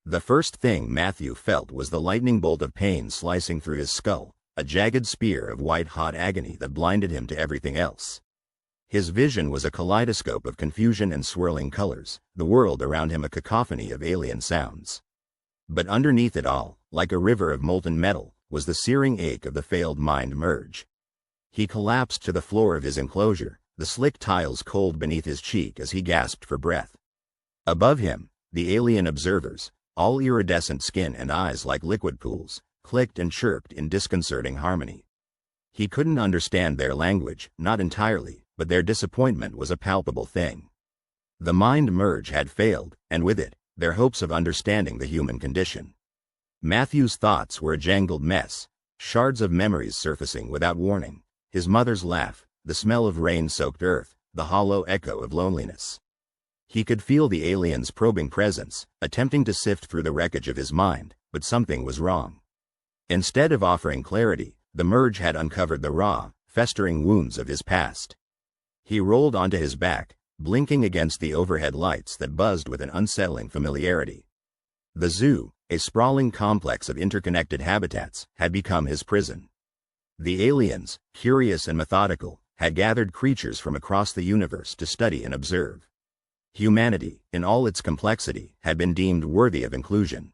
The first thing Matthew felt was the lightning bolt of pain slicing through his skull, a jagged spear of white-hot agony that blinded him to everything else. His vision was a kaleidoscope of confusion and swirling colors, the world around him a cacophony of alien sounds. But underneath it all, like a river of molten metal, was the searing ache of the failed mind merge. He collapsed to the floor of his enclosure, the slick tiles cold beneath his cheek as he gasped for breath. Above him, the alien observers, all iridescent skin and eyes like liquid pools, clicked and chirped in disconcerting harmony. He couldn't understand their language, not entirely, but their disappointment was a palpable thing. The mind merge had failed, and with it, their hopes of understanding the human condition. Matthew's thoughts were a jangled mess, shards of memories surfacing without warning, his mother's laugh, the smell of rain-soaked earth, the hollow echo of loneliness. He could feel the alien's probing presence, attempting to sift through the wreckage of his mind, but something was wrong. Instead of offering clarity, the merge had uncovered the raw, festering wounds of his past. He rolled onto his back, blinking against the overhead lights that buzzed with an unsettling familiarity. The zoo, a sprawling complex of interconnected habitats, had become his prison. The aliens, curious and methodical, had gathered creatures from across the universe to study and observe. Humanity, in all its complexity, had been deemed worthy of inclusion.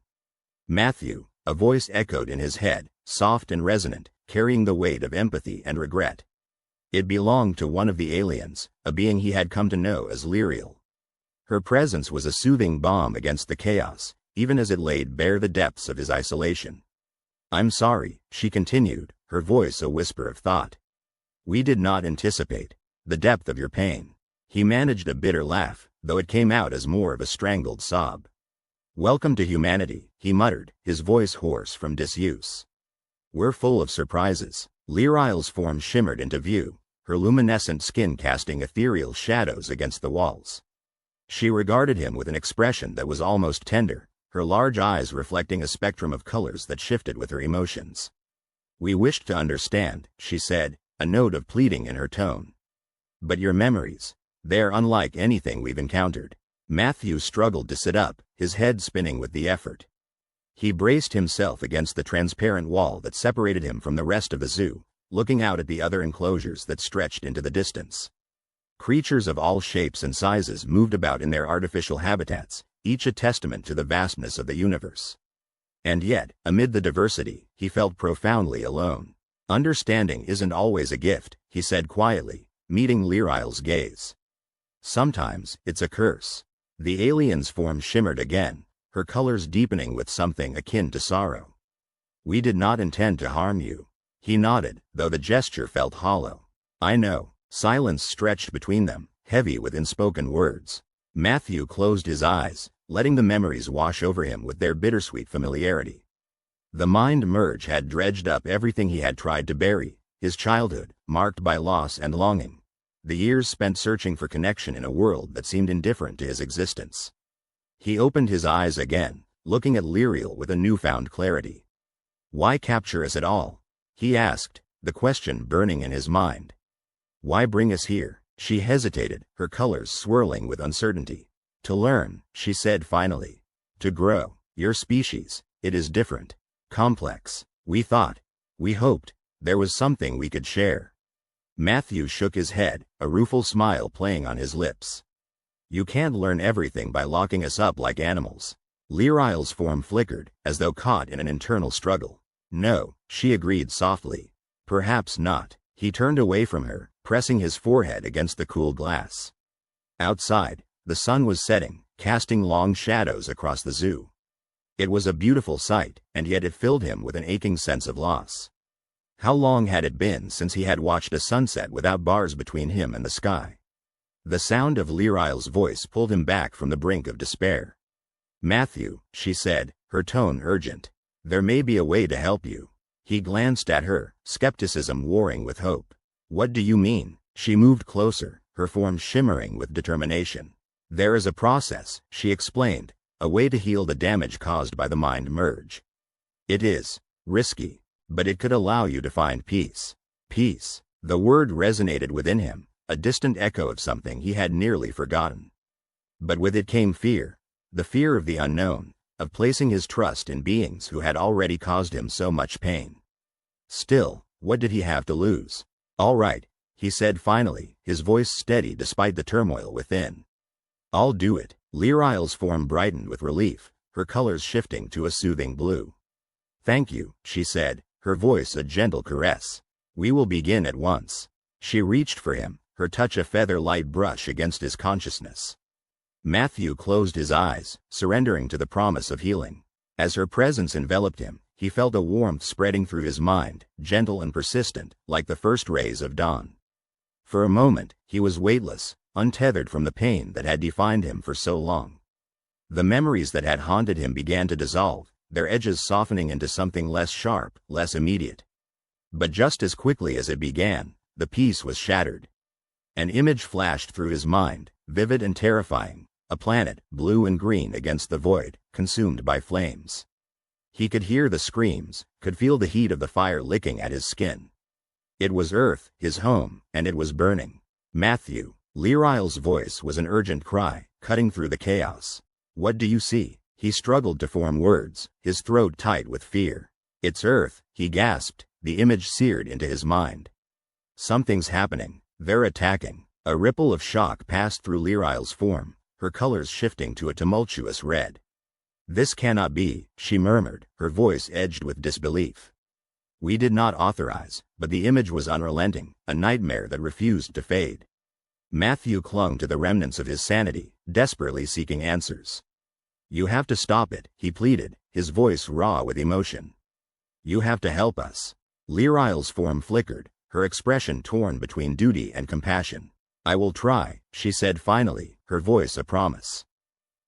Matthew, a voice echoed in his head, soft and resonant, carrying the weight of empathy and regret. It belonged to one of the aliens, a being he had come to know as Lyriel. Her presence was a soothing balm against the chaos, even as it laid bare the depths of his isolation. "I'm sorry," she continued, her voice a whisper of thought. "We did not anticipate the depth of your pain." He managed a bitter laugh, though it came out as more of a strangled sob. "Welcome to humanity," he muttered, his voice hoarse from disuse. "We're full of surprises." Lyriel's form shimmered into view, her luminescent skin casting ethereal shadows against the walls. She regarded him with an expression that was almost tender, her large eyes reflecting a spectrum of colors that shifted with her emotions. "We wished to understand," she said, a note of pleading in her tone. "But your memories, they're unlike anything we've encountered." Matthew struggled to sit up, his head spinning with the effort. He braced himself against the transparent wall that separated him from the rest of the zoo, looking out at the other enclosures that stretched into the distance. Creatures of all shapes and sizes moved about in their artificial habitats, each a testament to the vastness of the universe. And yet, amid the diversity, he felt profoundly alone. "Understanding isn't always a gift," he said quietly, meeting Lyriel's gaze. "Sometimes, it's a curse." The alien's form shimmered again, her colors deepening with something akin to sorrow. "We did not intend to harm you." He nodded, though the gesture felt hollow. "I know." Silence stretched between them, heavy with unspoken words. Matthew closed his eyes, letting the memories wash over him with their bittersweet familiarity. The mind merge had dredged up everything he had tried to bury, his childhood, marked by loss and longing, the years spent searching for connection in a world that seemed indifferent to his existence. He opened his eyes again, looking at Lyriel with a newfound clarity. "Why capture us at all?" he asked, the question burning in his mind. "Why bring us here?" She hesitated, her colors swirling with uncertainty. "To learn," she said finally. "To grow. Your species, it is different. Complex. We hoped, there was something we could share." Matthew shook his head, a rueful smile playing on his lips. "You can't learn everything by locking us up like animals." Lyriel's form flickered, as though caught in an internal struggle. "No," she agreed softly. "Perhaps not." He turned away from her, pressing his forehead against the cool glass. Outside, the sun was setting, casting long shadows across the zoo. It was a beautiful sight, and yet it filled him with an aching sense of loss. How long had it been since he had watched a sunset without bars between him and the sky? The sound of Lyriel's voice pulled him back from the brink of despair. "Matthew," she said, her tone urgent, "there may be a way to help you." He glanced at her, skepticism warring with hope. "What do you mean?" She moved closer, her form shimmering with determination. "There is a process," she explained, "a way to heal the damage caused by the mind merge. It is risky, but it could allow you to find peace." Peace. The word resonated within him, a distant echo of something he had nearly forgotten. But with it came fear, the fear of the unknown, of placing his trust in beings who had already caused him so much pain. Still, what did he have to lose? "All right," he said finally, his voice steady despite the turmoil within. "I'll do it." Lyrile's form brightened with relief, her colors shifting to a soothing blue. "Thank you," she said, her voice a gentle caress. "We will begin at once." She reached for him, her touch a feather-light brush against his consciousness. Matthew closed his eyes, surrendering to the promise of healing. As her presence enveloped him, he felt a warmth spreading through his mind, gentle and persistent, like the first rays of dawn. For a moment, he was weightless, untethered from the pain that had defined him for so long. The memories that had haunted him began to dissolve, their edges softening into something less sharp, less immediate. But just as quickly as it began, the peace was shattered. An image flashed through his mind, vivid and terrifying, a planet, blue and green against the void, consumed by flames. He could hear the screams, could feel the heat of the fire licking at his skin. It was Earth, his home, and it was burning. "Matthew." Lyrile's voice was an urgent cry, cutting through the chaos. "What do you see?" He struggled to form words, his throat tight with fear. "It's Earth," he gasped, the image seared into his mind. "Something's happening. They're attacking." A ripple of shock passed through Lyrile's form, her colors shifting to a tumultuous red. "This cannot be," she murmured, her voice edged with disbelief. "We did not authorize," but the image was unrelenting, a nightmare that refused to fade. Matthew clung to the remnants of his sanity, desperately seeking answers. "You have to stop it," he pleaded, his voice raw with emotion. "You have to help us." Lyrile's form flickered, her expression torn between duty and compassion. "I will try," she said finally, her voice a promise.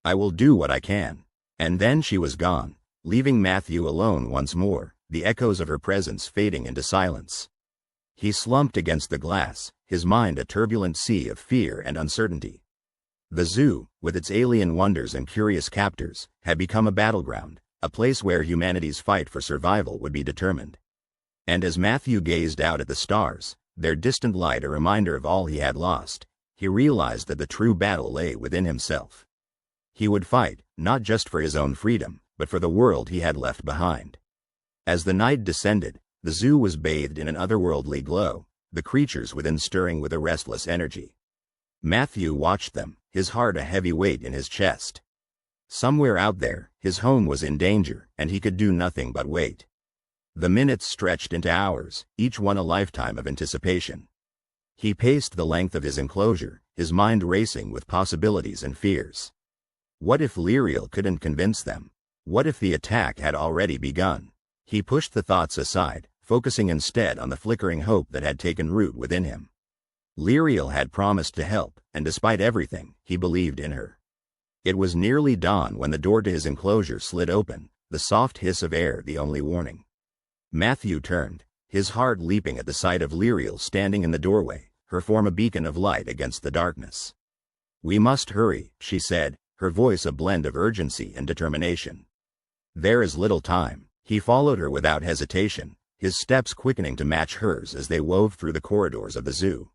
"I will do what I can." And then she was gone, leaving Matthew alone once more, the echoes of her presence fading into silence. He slumped against the glass, his mind a turbulent sea of fear and uncertainty. The zoo, with its alien wonders and curious captors, had become a battleground, a place where humanity's fight for survival would be determined. And as Matthew gazed out at the stars, their distant light a reminder of all he had lost, he realized that the true battle lay within himself. He would fight, not just for his own freedom, but for the world he had left behind. As the night descended, the zoo was bathed in an otherworldly glow, the creatures within stirring with a restless energy. Matthew watched them, his heart a heavy weight in his chest. Somewhere out there, his home was in danger, and he could do nothing but wait. The minutes stretched into hours, each one a lifetime of anticipation. He paced the length of his enclosure, his mind racing with possibilities and fears. What if Lyrile couldn't convince them? What if the attack had already begun? He pushed the thoughts aside, focusing instead on the flickering hope that had taken root within him. Lyrile had promised to help, and despite everything, he believed in her. It was nearly dawn when the door to his enclosure slid open, the soft hiss of air the only warning. Matthew turned, his heart leaping at the sight of Lyrile standing in the doorway, her form a beacon of light against the darkness. "We must hurry," she said, her voice a blend of urgency and determination. "There is little time." He followed her without hesitation, his steps quickening to match hers as they wove through the corridors of the zoo.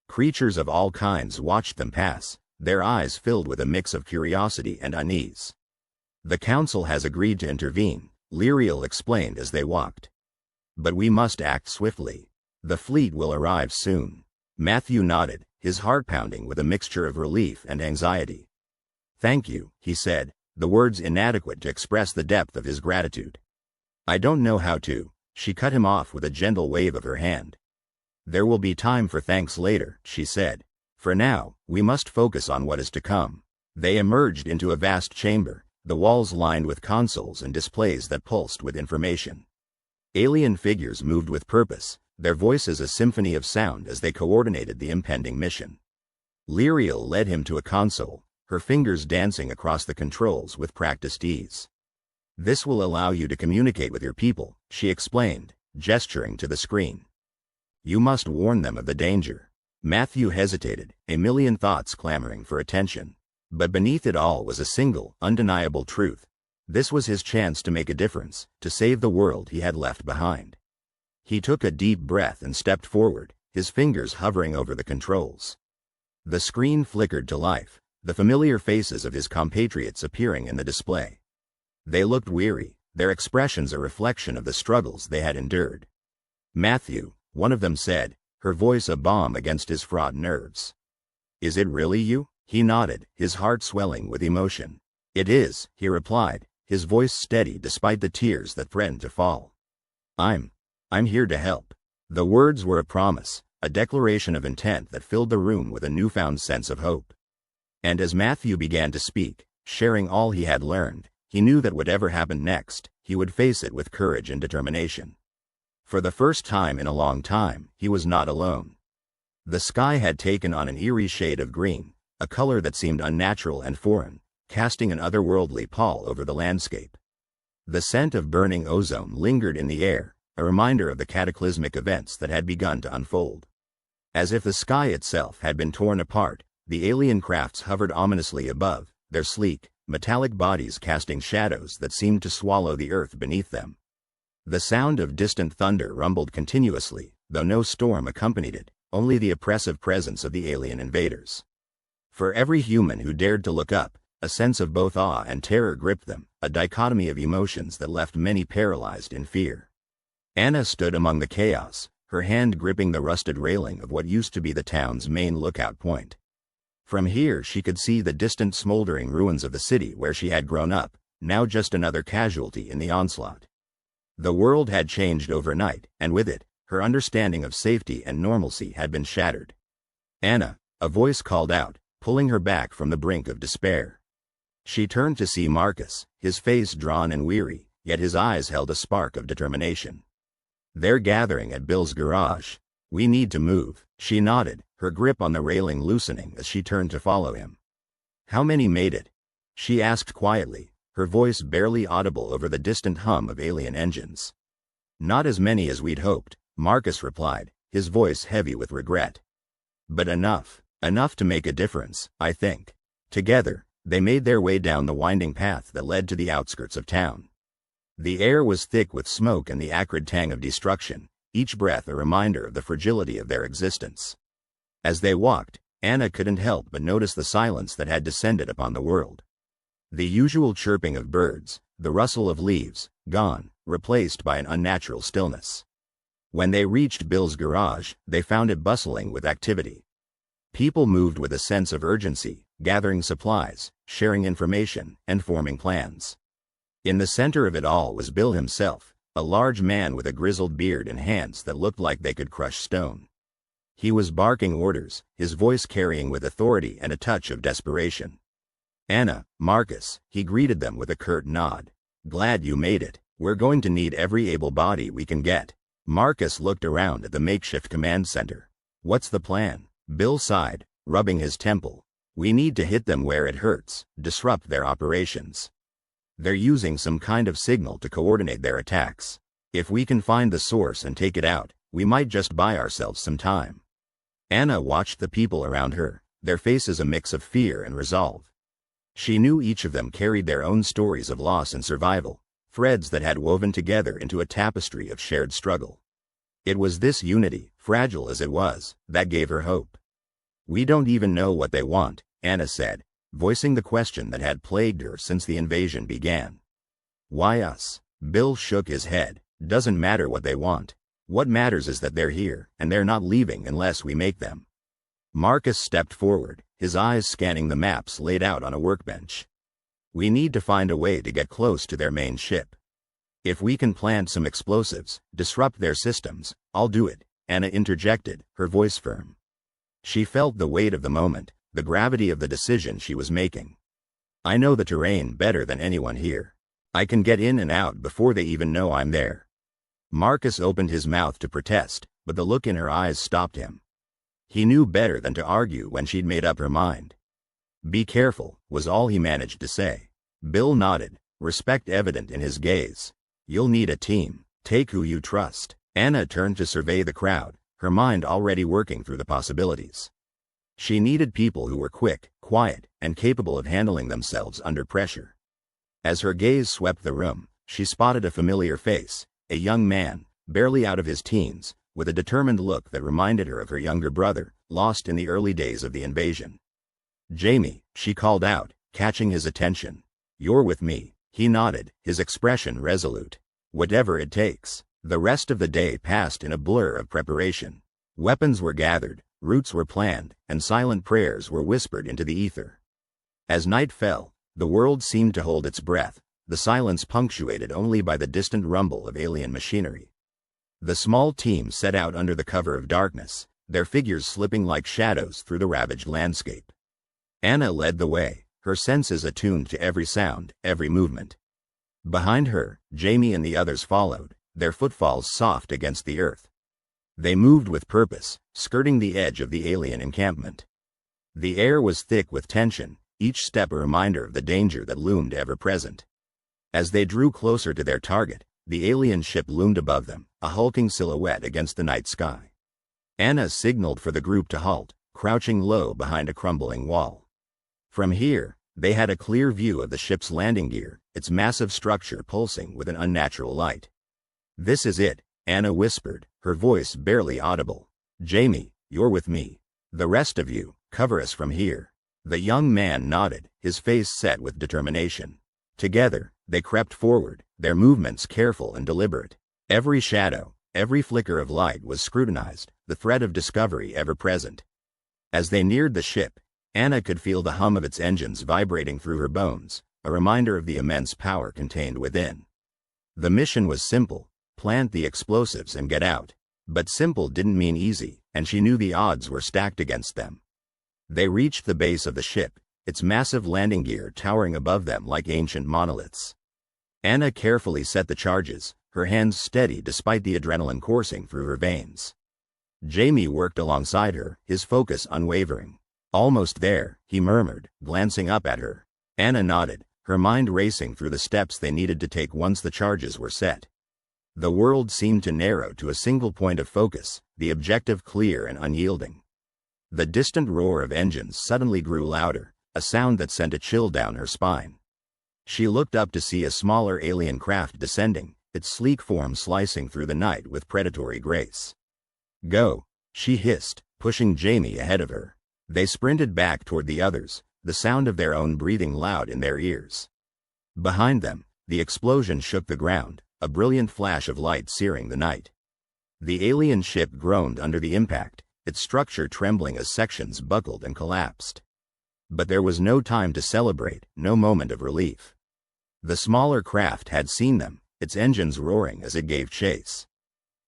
Creatures of all kinds watched them pass, their eyes filled with a mix of curiosity and unease. "The council has agreed to intervene," Lyrile explained as they walked. "But we must act swiftly. The fleet will arrive soon." Matthew nodded, his heart pounding with a mixture of relief and anxiety. "Thank you," he said, the words inadequate to express the depth of his gratitude. "I don't know how to," she cut him off with a gentle wave of her hand. "There will be time for thanks later," she said. "For now, we must focus on what is to come." They emerged into a vast chamber, the walls lined with consoles and displays that pulsed with information. Alien figures moved with purpose, their voices a symphony of sound as they coordinated the impending mission. Lyrile led him to a console, her fingers dancing across the controls with practiced ease. "This will allow you to communicate with your people," she explained, gesturing to the screen. "You must warn them of the danger." Matthew hesitated, a million thoughts clamoring for attention. But beneath it all was a single, undeniable truth. This was his chance to make a difference, to save the world he had left behind. He took a deep breath and stepped forward, his fingers hovering over the controls. The screen flickered to life, the familiar faces of his compatriots appearing in the display. They looked weary, their expressions a reflection of the struggles they had endured. "Matthew," one of them said, her voice a balm against his fraught nerves. "Is it really you?" He nodded, his heart swelling with emotion. "It is," he replied, his voice steady despite the tears that threatened to fall. I'm here to help." The words were a promise, a declaration of intent that filled the room with a newfound sense of hope. And as Matthew began to speak, sharing all he had learned, he knew that whatever happened next, he would face it with courage and determination. For the first time in a long time, he was not alone. The sky had taken on an eerie shade of green, a color that seemed unnatural and foreign, casting an otherworldly pall over the landscape. The scent of burning ozone lingered in the air, a reminder of the cataclysmic events that had begun to unfold. As if the sky itself had been torn apart, the alien crafts hovered ominously above, their sleek, metallic bodies casting shadows that seemed to swallow the earth beneath them. The sound of distant thunder rumbled continuously, though no storm accompanied it, only the oppressive presence of the alien invaders. For every human who dared to look up, a sense of both awe and terror gripped them, a dichotomy of emotions that left many paralyzed in fear. Anna stood among the chaos, her hand gripping the rusted railing of what used to be the town's main lookout point. From here she could see the distant smoldering ruins of the city where she had grown up, now just another casualty in the onslaught. The world had changed overnight, and with it, her understanding of safety and normalcy had been shattered. "Anna," a voice called out, pulling her back from the brink of despair. She turned to see Marcus, his face drawn and weary, yet his eyes held a spark of determination. "They're gathering at Bill's garage. We need to move." She nodded, her grip on the railing loosening as she turned to follow him. "How many made it?" she asked quietly, her voice barely audible over the distant hum of alien engines. "Not as many as we'd hoped," Marcus replied, his voice heavy with regret. "But enough to make a difference, I think." Together, they made their way down the winding path that led to the outskirts of town. The air was thick with smoke and the acrid tang of destruction, each breath a reminder of the fragility of their existence. As they walked, Anna couldn't help but notice the silence that had descended upon the world. The usual chirping of birds, the rustle of leaves, gone, replaced by an unnatural stillness. When they reached Bill's garage, they found it bustling with activity. People moved with a sense of urgency, gathering supplies, sharing information, and forming plans. In the center of it all was Bill himself, a large man with a grizzled beard and hands that looked like they could crush stone. He was barking orders, his voice carrying with authority and a touch of desperation. "Anna, Marcus," he greeted them with a curt nod. "Glad you made it. We're going to need every able body we can get." Marcus looked around at the makeshift command center. "What's the plan?" Bill sighed, rubbing his temple. "We need to hit them where it hurts, disrupt their operations. They're using some kind of signal to coordinate their attacks. If we can find the source and take it out, we might just buy ourselves some time." Anna watched the people around her, their faces a mix of fear and resolve. She knew each of them carried their own stories of loss and survival, threads that had woven together into a tapestry of shared struggle. It was this unity, fragile as it was, that gave her hope. "We don't even know what they want," Anna said, voicing the question that had plagued her since the invasion began. "Why us?" Bill shook his head. "Doesn't matter what they want. What matters is that they're here, and they're not leaving unless we make them." Marcus stepped forward, his eyes scanning the maps laid out on a workbench. "We need to find a way to get close to their main ship. If we can plant some explosives, disrupt their systems, I'll do it," Anna interjected, her voice firm. She felt the weight of the moment, the gravity of the decision she was making. "I know the terrain better than anyone here. I can get in and out before they even know I'm there." Marcus opened his mouth to protest, but the look in her eyes stopped him. He knew better than to argue when she'd made up her mind. "Be careful," was all he managed to say. Bill nodded, respect evident in his gaze. "You'll need a team. Take who you trust." Anna turned to survey the crowd, her mind already working through the possibilities. She needed people who were quick, quiet, and capable of handling themselves under pressure. As her gaze swept the room, she spotted a familiar face, a young man, barely out of his teens, with a determined look that reminded her of her younger brother, lost in the early days of the invasion. "Jamie," she called out, catching his attention. "You're with me." He nodded, his expression resolute. Whatever it takes. The rest of the day passed in a blur of preparation. Weapons were gathered, routes were planned, and silent prayers were whispered into the ether. As night fell, the world seemed to hold its breath, the silence punctuated only by the distant rumble of alien machinery. The small team set out under the cover of darkness, their figures slipping like shadows through the ravaged landscape. Anna led the way, her senses attuned to every sound, every movement. Behind her, Jamie and the others followed, their footfalls soft against the earth. They moved with purpose, skirting the edge of the alien encampment. The air was thick with tension, each step a reminder of the danger that loomed ever present. As they drew closer to their target, the alien ship loomed above them, a hulking silhouette against the night sky. Anna signaled for the group to halt, crouching low behind a crumbling wall. From here, they had a clear view of the ship's landing gear, its massive structure pulsing with an unnatural light. "This is it," Anna whispered, her voice barely audible. "Jamie, you're with me. The rest of you, cover us from here." The young man nodded, his face set with determination. Together, they crept forward, their movements careful and deliberate. Every shadow, every flicker of light was scrutinized, the threat of discovery ever present. As they neared the ship, Anna could feel the hum of its engines vibrating through her bones, a reminder of the immense power contained within. The mission was simple: plant the explosives and get out. But simple didn't mean easy, and she knew the odds were stacked against them. They reached the base of the ship, its massive landing gear towering above them like ancient monoliths. Anna carefully set the charges, her hands steady despite the adrenaline coursing through her veins. Jamie worked alongside her, his focus unwavering. "Almost there," he murmured, glancing up at her. Anna nodded, her mind racing through the steps they needed to take once the charges were set. The world seemed to narrow to a single point of focus, the objective clear and unyielding. The distant roar of engines suddenly grew louder, a sound that sent a chill down her spine. She looked up to see a smaller alien craft descending, its sleek form slicing through the night with predatory grace. "Go," she hissed, pushing Jamie ahead of her. They sprinted back toward the others, the sound of their own breathing loud in their ears. Behind them, the explosion shook the ground, a brilliant flash of light searing the night. The alien ship groaned under the impact, its structure trembling as sections buckled and collapsed. But there was no time to celebrate, no moment of relief. The smaller craft had seen them, its engines roaring as it gave chase.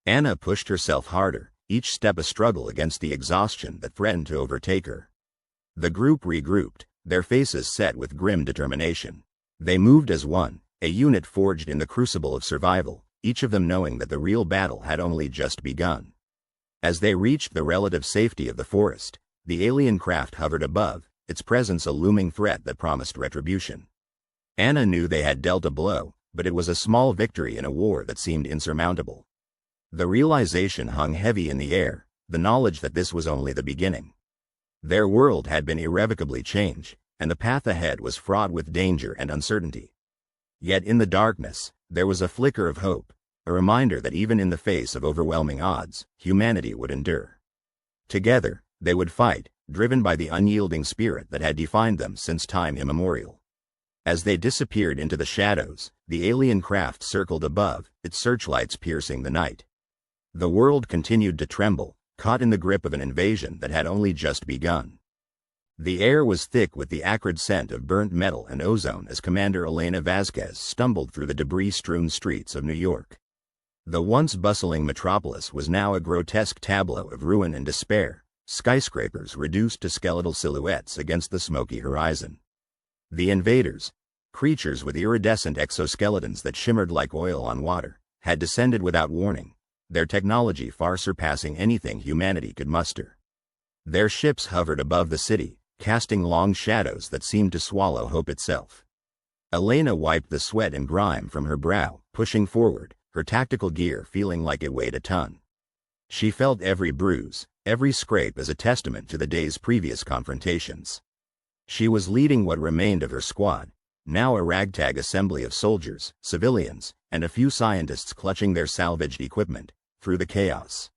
Anna pushed herself harder, each step a struggle against the exhaustion that threatened to overtake her. The group regrouped, their faces set with grim determination. They moved as one, a unit forged in the crucible of survival, each of them knowing that the real battle had only just begun. As they reached the relative safety of the forest, the alien craft hovered above, its presence a looming threat that promised retribution. Anna knew they had dealt a blow, but it was a small victory in a war that seemed insurmountable. The realization hung heavy in the air, the knowledge that this was only the beginning. Their world had been irrevocably changed, and the path ahead was fraught with danger and uncertainty. Yet in the darkness, there was a flicker of hope, a reminder that even in the face of overwhelming odds, humanity would endure. Together, they would fight, driven by the unyielding spirit that had defined them since time immemorial. As they disappeared into the shadows, the alien craft circled above, its searchlights piercing the night. The world continued to tremble, caught in the grip of an invasion that had only just begun. The air was thick with the acrid scent of burnt metal and ozone as Commander Elena Vasquez stumbled through the debris-strewn streets of New York. The once bustling metropolis was now a grotesque tableau of ruin and despair, skyscrapers reduced to skeletal silhouettes against the smoky horizon. The invaders, creatures with iridescent exoskeletons that shimmered like oil on water, had descended without warning, their technology far surpassing anything humanity could muster. Their ships hovered above the city, casting long shadows that seemed to swallow hope itself. Elena wiped the sweat and grime from her brow, pushing forward, her tactical gear feeling like it weighed a ton. She felt every bruise, every scrape as a testament to the day's previous confrontations. She was leading what remained of her squad, now a ragtag assembly of soldiers, civilians, and a few scientists clutching their salvaged equipment, through the chaos.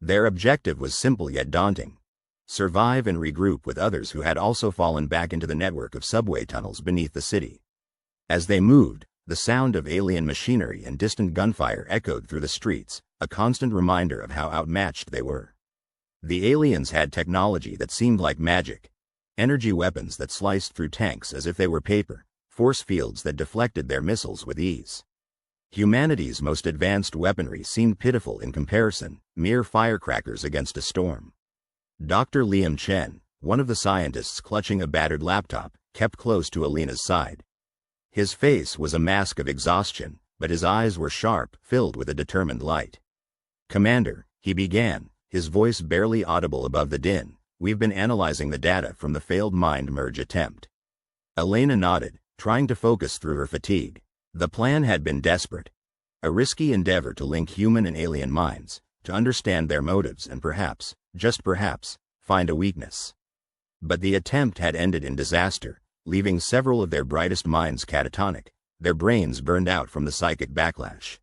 Their objective was simple yet daunting: survive and regroup with others who had also fallen back into the network of subway tunnels beneath the city. As they moved, the sound of alien machinery and distant gunfire echoed through the streets, a constant reminder of how outmatched they were. The aliens had technology that seemed like magic. Energy weapons that sliced through tanks as if they were paper, force fields that deflected their missiles with ease. Humanity's most advanced weaponry seemed pitiful in comparison, mere firecrackers against a storm. Dr. Liam Chen, one of the scientists clutching a battered laptop, kept close to Alina's side. His face was a mask of exhaustion, but his eyes were sharp, filled with a determined light. "Commander," he began, his voice barely audible above the din, "we've been analyzing the data from the failed mind merge attempt." Elena nodded, trying to focus through her fatigue. The plan had been desperate. A risky endeavor to link human and alien minds, to understand their motives and perhaps, just perhaps, find a weakness. But the attempt had ended in disaster, leaving several of their brightest minds catatonic, their brains burned out from the psychic backlash.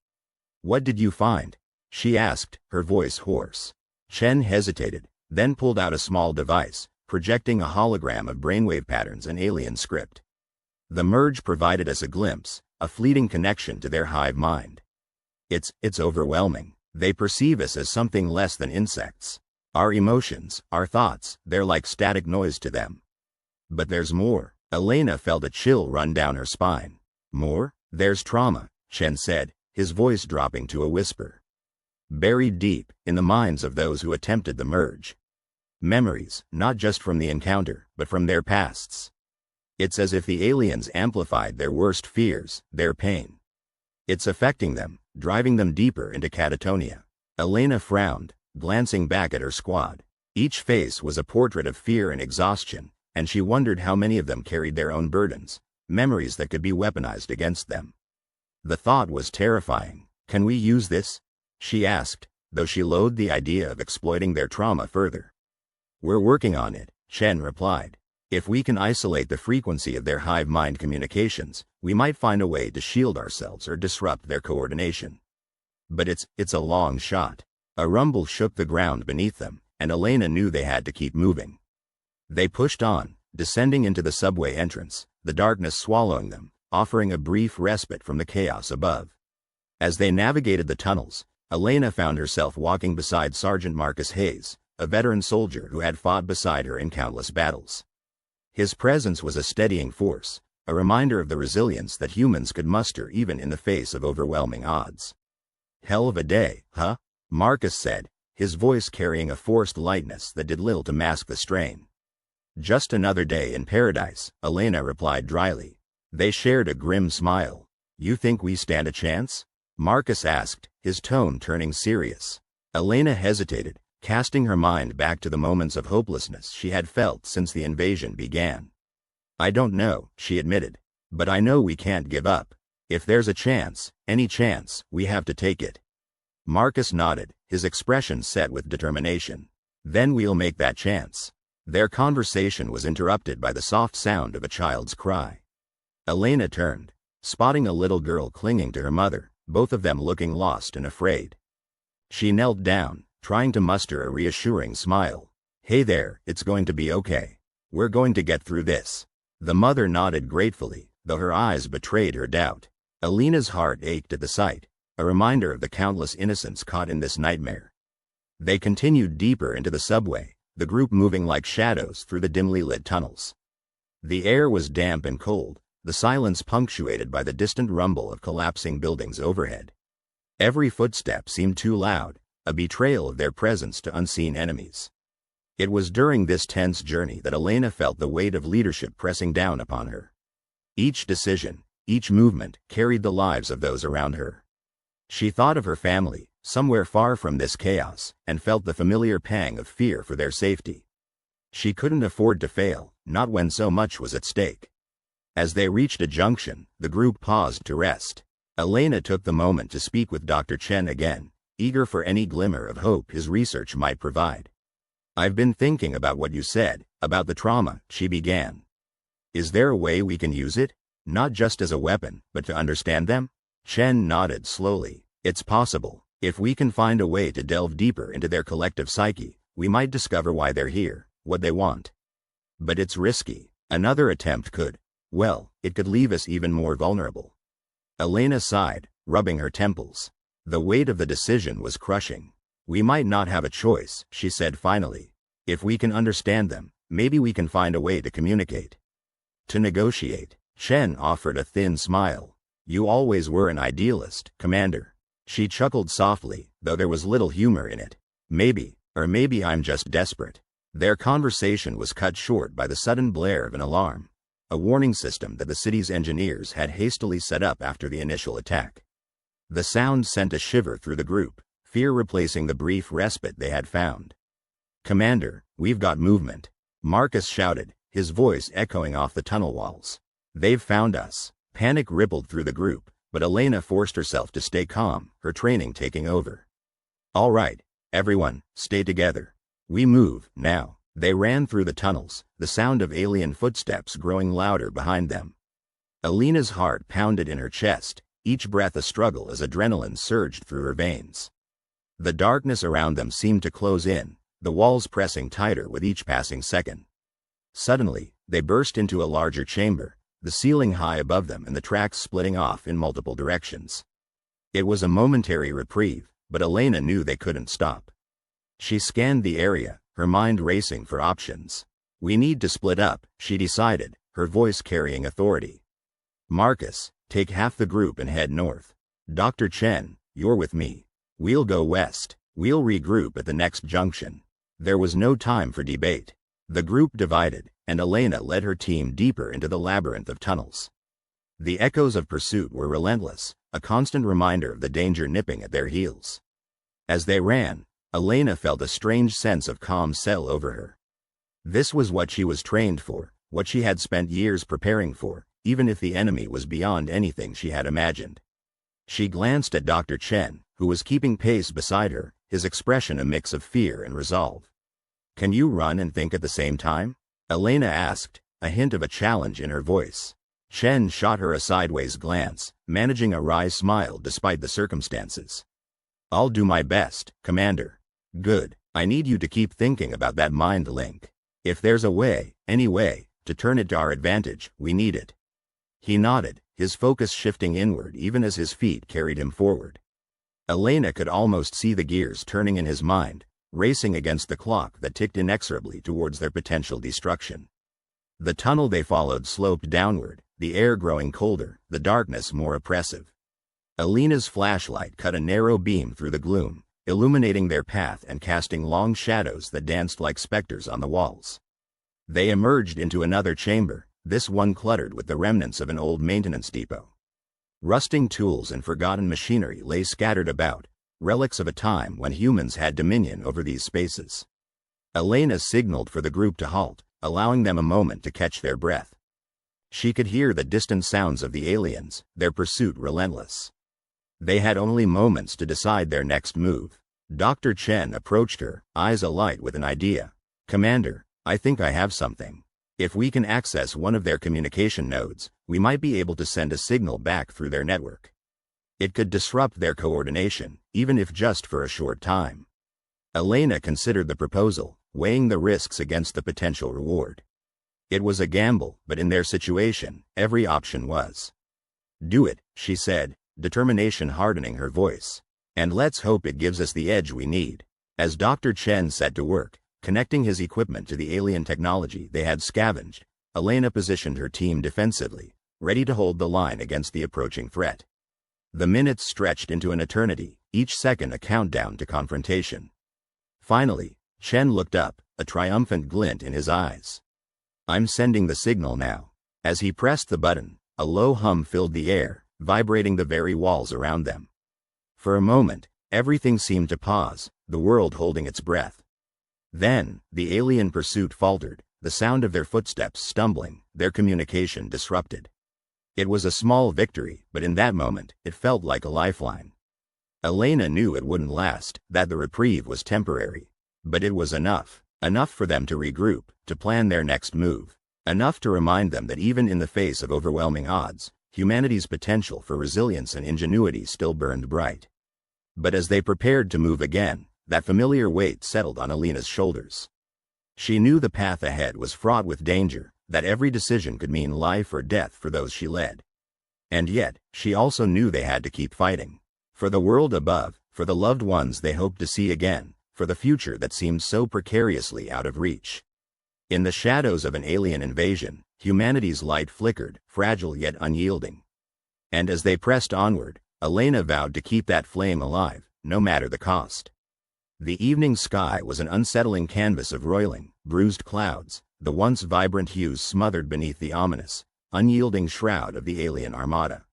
"What did you find?" she asked, her voice hoarse. Chen hesitated, then pulled out a small device, projecting a hologram of brainwave patterns and alien script. The merge provided us a glimpse, a fleeting connection to their hive mind. It's overwhelming. They perceive us as something less than insects. Our emotions, our thoughts, they're like static noise to them. But there's more. Elena felt a chill run down her spine. More? There's trauma, Chen said, his voice dropping to a whisper. Buried deep in the minds of those who attempted the merge. Memories, not just from the encounter, but from their pasts. It's as if the aliens amplified their worst fears, their pain. It's affecting them, driving them deeper into catatonia. Elena frowned, glancing back at her squad. Each face was a portrait of fear and exhaustion, and she wondered how many of them carried their own burdens, memories that could be weaponized against them. The thought was terrifying. "Can we use this?" she asked, though she loathed the idea of exploiting their trauma further. "We're working on it," Chen replied. "If we can isolate the frequency of their hive mind communications, we might find a way to shield ourselves or disrupt their coordination. But it's a long shot." A rumble shook the ground beneath them, and Elena knew they had to keep moving. They pushed on, descending into the subway entrance, the darkness swallowing them, offering a brief respite from the chaos above. As they navigated the tunnels, Elena found herself walking beside Sergeant Marcus Hayes, a veteran soldier who had fought beside her in countless battles. His presence was a steadying force, a reminder of the resilience that humans could muster even in the face of overwhelming odds. "Hell of a day, huh?" Marcus said, his voice carrying a forced lightness that did little to mask the strain. "Just another day in paradise," Elena replied dryly. They shared a grim smile. "You think we stand a chance?" Marcus asked, his tone turning serious. Elena hesitated, casting her mind back to the moments of hopelessness she had felt since the invasion began. "I don't know," she admitted, "but I know we can't give up. If there's a chance, any chance, we have to take it." Marcus nodded, his expression set with determination. "Then we'll make that chance." Their conversation was interrupted by the soft sound of a child's cry. Elena turned, spotting a little girl clinging to her mother, both of them looking lost and afraid. She knelt down, trying to muster a reassuring smile. "Hey there, it's going to be okay. We're going to get through this." The mother nodded gratefully, though her eyes betrayed her doubt. Elena's heart ached at the sight, a reminder of the countless innocents caught in this nightmare. They continued deeper into the subway, the group moving like shadows through the dimly lit tunnels. The air was damp and cold, the silence punctuated by the distant rumble of collapsing buildings overhead. Every footstep seemed too loud, a betrayal of their presence to unseen enemies. It was during this tense journey that Elena felt the weight of leadership pressing down upon her. Each decision, each movement, carried the lives of those around her. She thought of her family, somewhere far from this chaos, and felt the familiar pang of fear for their safety. She couldn't afford to fail, not when so much was at stake. As they reached a junction, the group paused to rest. Elena took the moment to speak with Dr. Chen again, eager for any glimmer of hope his research might provide. "I've been thinking about what you said, about the trauma," she began. "Is there a way we can use it? Not just as a weapon, but to understand them?" Chen nodded slowly. "It's possible. If we can find a way to delve deeper into their collective psyche, we might discover why they're here, what they want. But it's risky. Another attempt could, Well, it could leave us even more vulnerable. Elena sighed, rubbing her temples. The weight of the decision was crushing. We might not have a choice, she said finally. If we can understand them, maybe we can find a way to communicate. To negotiate. Chen offered a thin smile. You always were an idealist, Commander. She chuckled softly, though there was little humor in it. Maybe I'm just desperate. Their conversation was cut short by the sudden blare of an alarm, a warning system that the city's engineers had hastily set up after the initial attack. The sound sent a shiver through the group, fear replacing the brief respite they had found. Commander, we've got movement, Marcus shouted, his voice echoing off the tunnel walls. They've found us. Panic rippled through the group, but Elena forced herself to stay calm, her training taking over. All right, everyone, stay together. We move, now. They ran through the tunnels, the sound of alien footsteps growing louder behind them. Elena's heart pounded in her chest, each breath a struggle as adrenaline surged through her veins. The darkness around them seemed to close in, the walls pressing tighter with each passing second. Suddenly, they burst into a larger chamber, the ceiling high above them and the tracks splitting off in multiple directions. It was a momentary reprieve, but Elena knew they couldn't stop. She scanned the area, her mind racing for options. We need to split up, she decided, her voice carrying authority. Marcus, take half the group and head north. Dr. Chen, you're with me. We'll go west. We'll regroup at the next junction. There was no time for debate. The group divided, and Elena led her team deeper into the labyrinth of tunnels. The echoes of pursuit were relentless, a constant reminder of the danger nipping at their heels. As they ran, Elena felt a strange sense of calm settle over her. This was what she was trained for, what she had spent years preparing for, even if the enemy was beyond anything she had imagined. She glanced at Dr. Chen, who was keeping pace beside her, his expression a mix of fear and resolve. Can you run and think at the same time? Elena asked, a hint of a challenge in her voice. Chen shot her a sideways glance, managing a wry smile despite the circumstances. I'll do my best, Commander. Good. I need you to keep thinking about that mind link. If there's a way, any way, to turn it to our advantage, we need it. He nodded, his focus shifting inward even as his feet carried him forward. Elena could almost see the gears turning in his mind, racing against the clock that ticked inexorably towards their potential destruction. The tunnel they followed sloped downward, the air growing colder, the darkness more oppressive. Elena's flashlight cut a narrow beam through the gloom, illuminating their path and casting long shadows that danced like specters on the walls. They emerged into another chamber, this one cluttered with the remnants of an old maintenance depot. Rusting tools and forgotten machinery lay scattered about, relics of a time when humans had dominion over these spaces. Elena signaled for the group to halt, allowing them a moment to catch their breath. She could hear the distant sounds of the aliens, their pursuit relentless. They had only moments to decide their next move. Dr. Chen approached her, eyes alight with an idea. Commander, I think I have something. If we can access one of their communication nodes, we might be able to send a signal back through their network. It could disrupt their coordination, even if just for a short time. Elena considered the proposal, weighing the risks against the potential reward. It was a gamble, but in their situation, every option was. Do it, she said, determination hardening her voice. And let's hope it gives us the edge we need. As Dr. Chen set to work, connecting his equipment to the alien technology they had scavenged, Elena positioned her team defensively, ready to hold the line against the approaching threat. The minutes stretched into an eternity, each second a countdown to confrontation. Finally, Chen looked up, a triumphant glint in his eyes. I'm sending the signal now. As he pressed the button, a low hum filled the air, vibrating the very walls around them. For a moment, everything seemed to pause, the world holding its breath. Then, the alien pursuit faltered, the sound of their footsteps stumbling, their communication disrupted. It was a small victory, but in that moment, it felt like a lifeline. Elena knew it wouldn't last, that the reprieve was temporary. But it was enough for them to regroup, to plan their next move. Enough to remind them that even in the face of overwhelming odds, humanity's potential for resilience and ingenuity still burned bright. But as they prepared to move again, that familiar weight settled on Elena's shoulders. She knew the path ahead was fraught with danger, that every decision could mean life or death for those she led. And yet, she also knew they had to keep fighting. For the world above, for the loved ones they hoped to see again, for the future that seemed so precariously out of reach. In the shadows of an alien invasion, humanity's light flickered, fragile yet unyielding. And as they pressed onward, Elena vowed to keep that flame alive, no matter the cost. The evening sky was an unsettling canvas of roiling, bruised clouds, the once vibrant hues smothered beneath the ominous, unyielding shroud of the alien armada.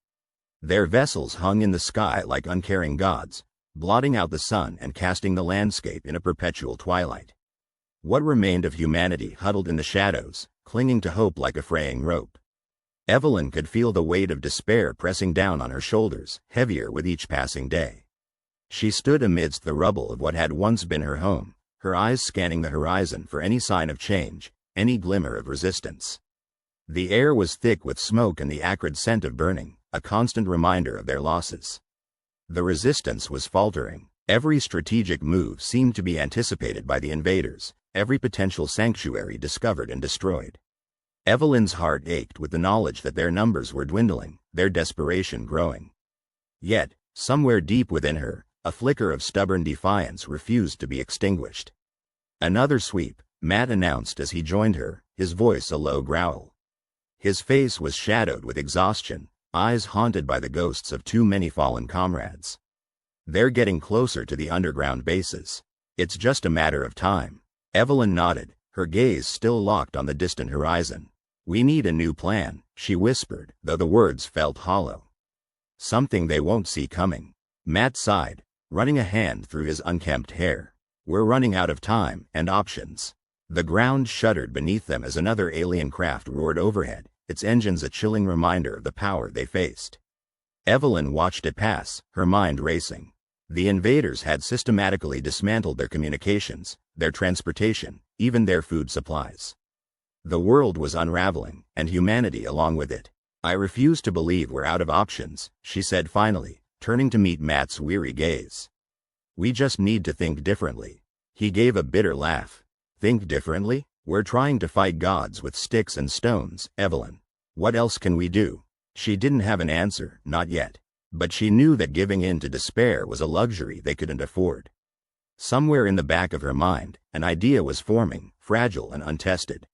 Their vessels hung in the sky like uncaring gods, blotting out the sun and casting the landscape in a perpetual twilight. What remained of humanity huddled in the shadows, clinging to hope like a fraying rope. Evelyn could feel the weight of despair pressing down on her shoulders, heavier with each passing day. She stood amidst the rubble of what had once been her home, her eyes scanning the horizon for any sign of change, any glimmer of resistance. The air was thick with smoke and the acrid scent of burning, a constant reminder of their losses. The resistance was faltering. Every strategic move seemed to be anticipated by the invaders, every potential sanctuary discovered and destroyed. Evelyn's heart ached with the knowledge that their numbers were dwindling, their desperation growing. Yet, somewhere deep within her, a flicker of stubborn defiance refused to be extinguished. "Another sweep," Matt announced as he joined her, his voice a low growl. His face was shadowed with exhaustion, eyes haunted by the ghosts of too many fallen comrades. "They're getting closer to the underground bases. It's just a matter of time." Evelyn nodded, her gaze still locked on the distant horizon. "We need a new plan," she whispered, though the words felt hollow. "Something they won't see coming." Matt sighed, running a hand through his unkempt hair. "We're running out of time and options." The ground shuddered beneath them as another alien craft roared overhead, its engines a chilling reminder of the power they faced. Evelyn watched it pass, her mind racing. The invaders had systematically dismantled their communications, their transportation, even their food supplies. The world was unraveling, and humanity along with it. "I refuse to believe we're out of options," she said finally, turning to meet Matt's weary gaze. "We just need to think differently." He gave a bitter laugh. "Think differently? We're trying to fight gods with sticks and stones, Evelyn. What else can we do?" She didn't have an answer, not yet. But she knew that giving in to despair was a luxury they couldn't afford. Somewhere in the back of her mind, an idea was forming, fragile and untested.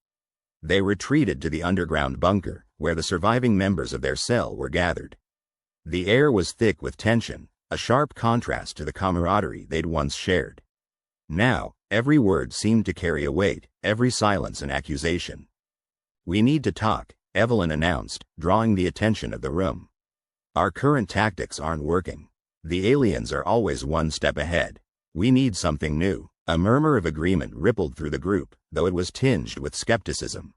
They retreated to the underground bunker, where the surviving members of their cell were gathered. The air was thick with tension, a sharp contrast to the camaraderie they'd once shared. Now, every word seemed to carry a weight, every silence an accusation. "We need to talk," Evelyn announced, drawing the attention of the room. "Our current tactics aren't working. The aliens are always one step ahead. We need something new." A murmur of agreement rippled through the group, though it was tinged with skepticism.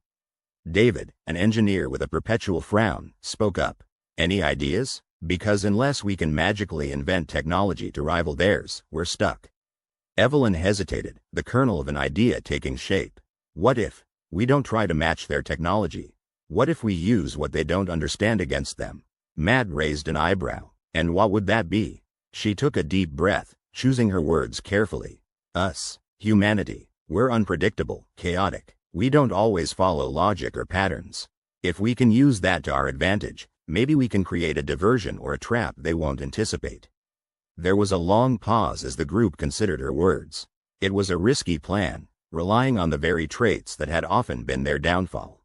David, an engineer with a perpetual frown, spoke up. "Any ideas? Because unless we can magically invent technology to rival theirs, we're stuck." Evelyn hesitated, the kernel of an idea taking shape. "What if we don't try to match their technology? What if we use what they don't understand against them?" Matt raised an eyebrow. "And what would that be?" She took a deep breath, choosing her words carefully. "Us, humanity, we're unpredictable, chaotic. We don't always follow logic or patterns. If we can use that to our advantage, maybe we can create a diversion or a trap they won't anticipate." There was a long pause as the group considered her words. It was a risky plan, relying on the very traits that had often been their downfall.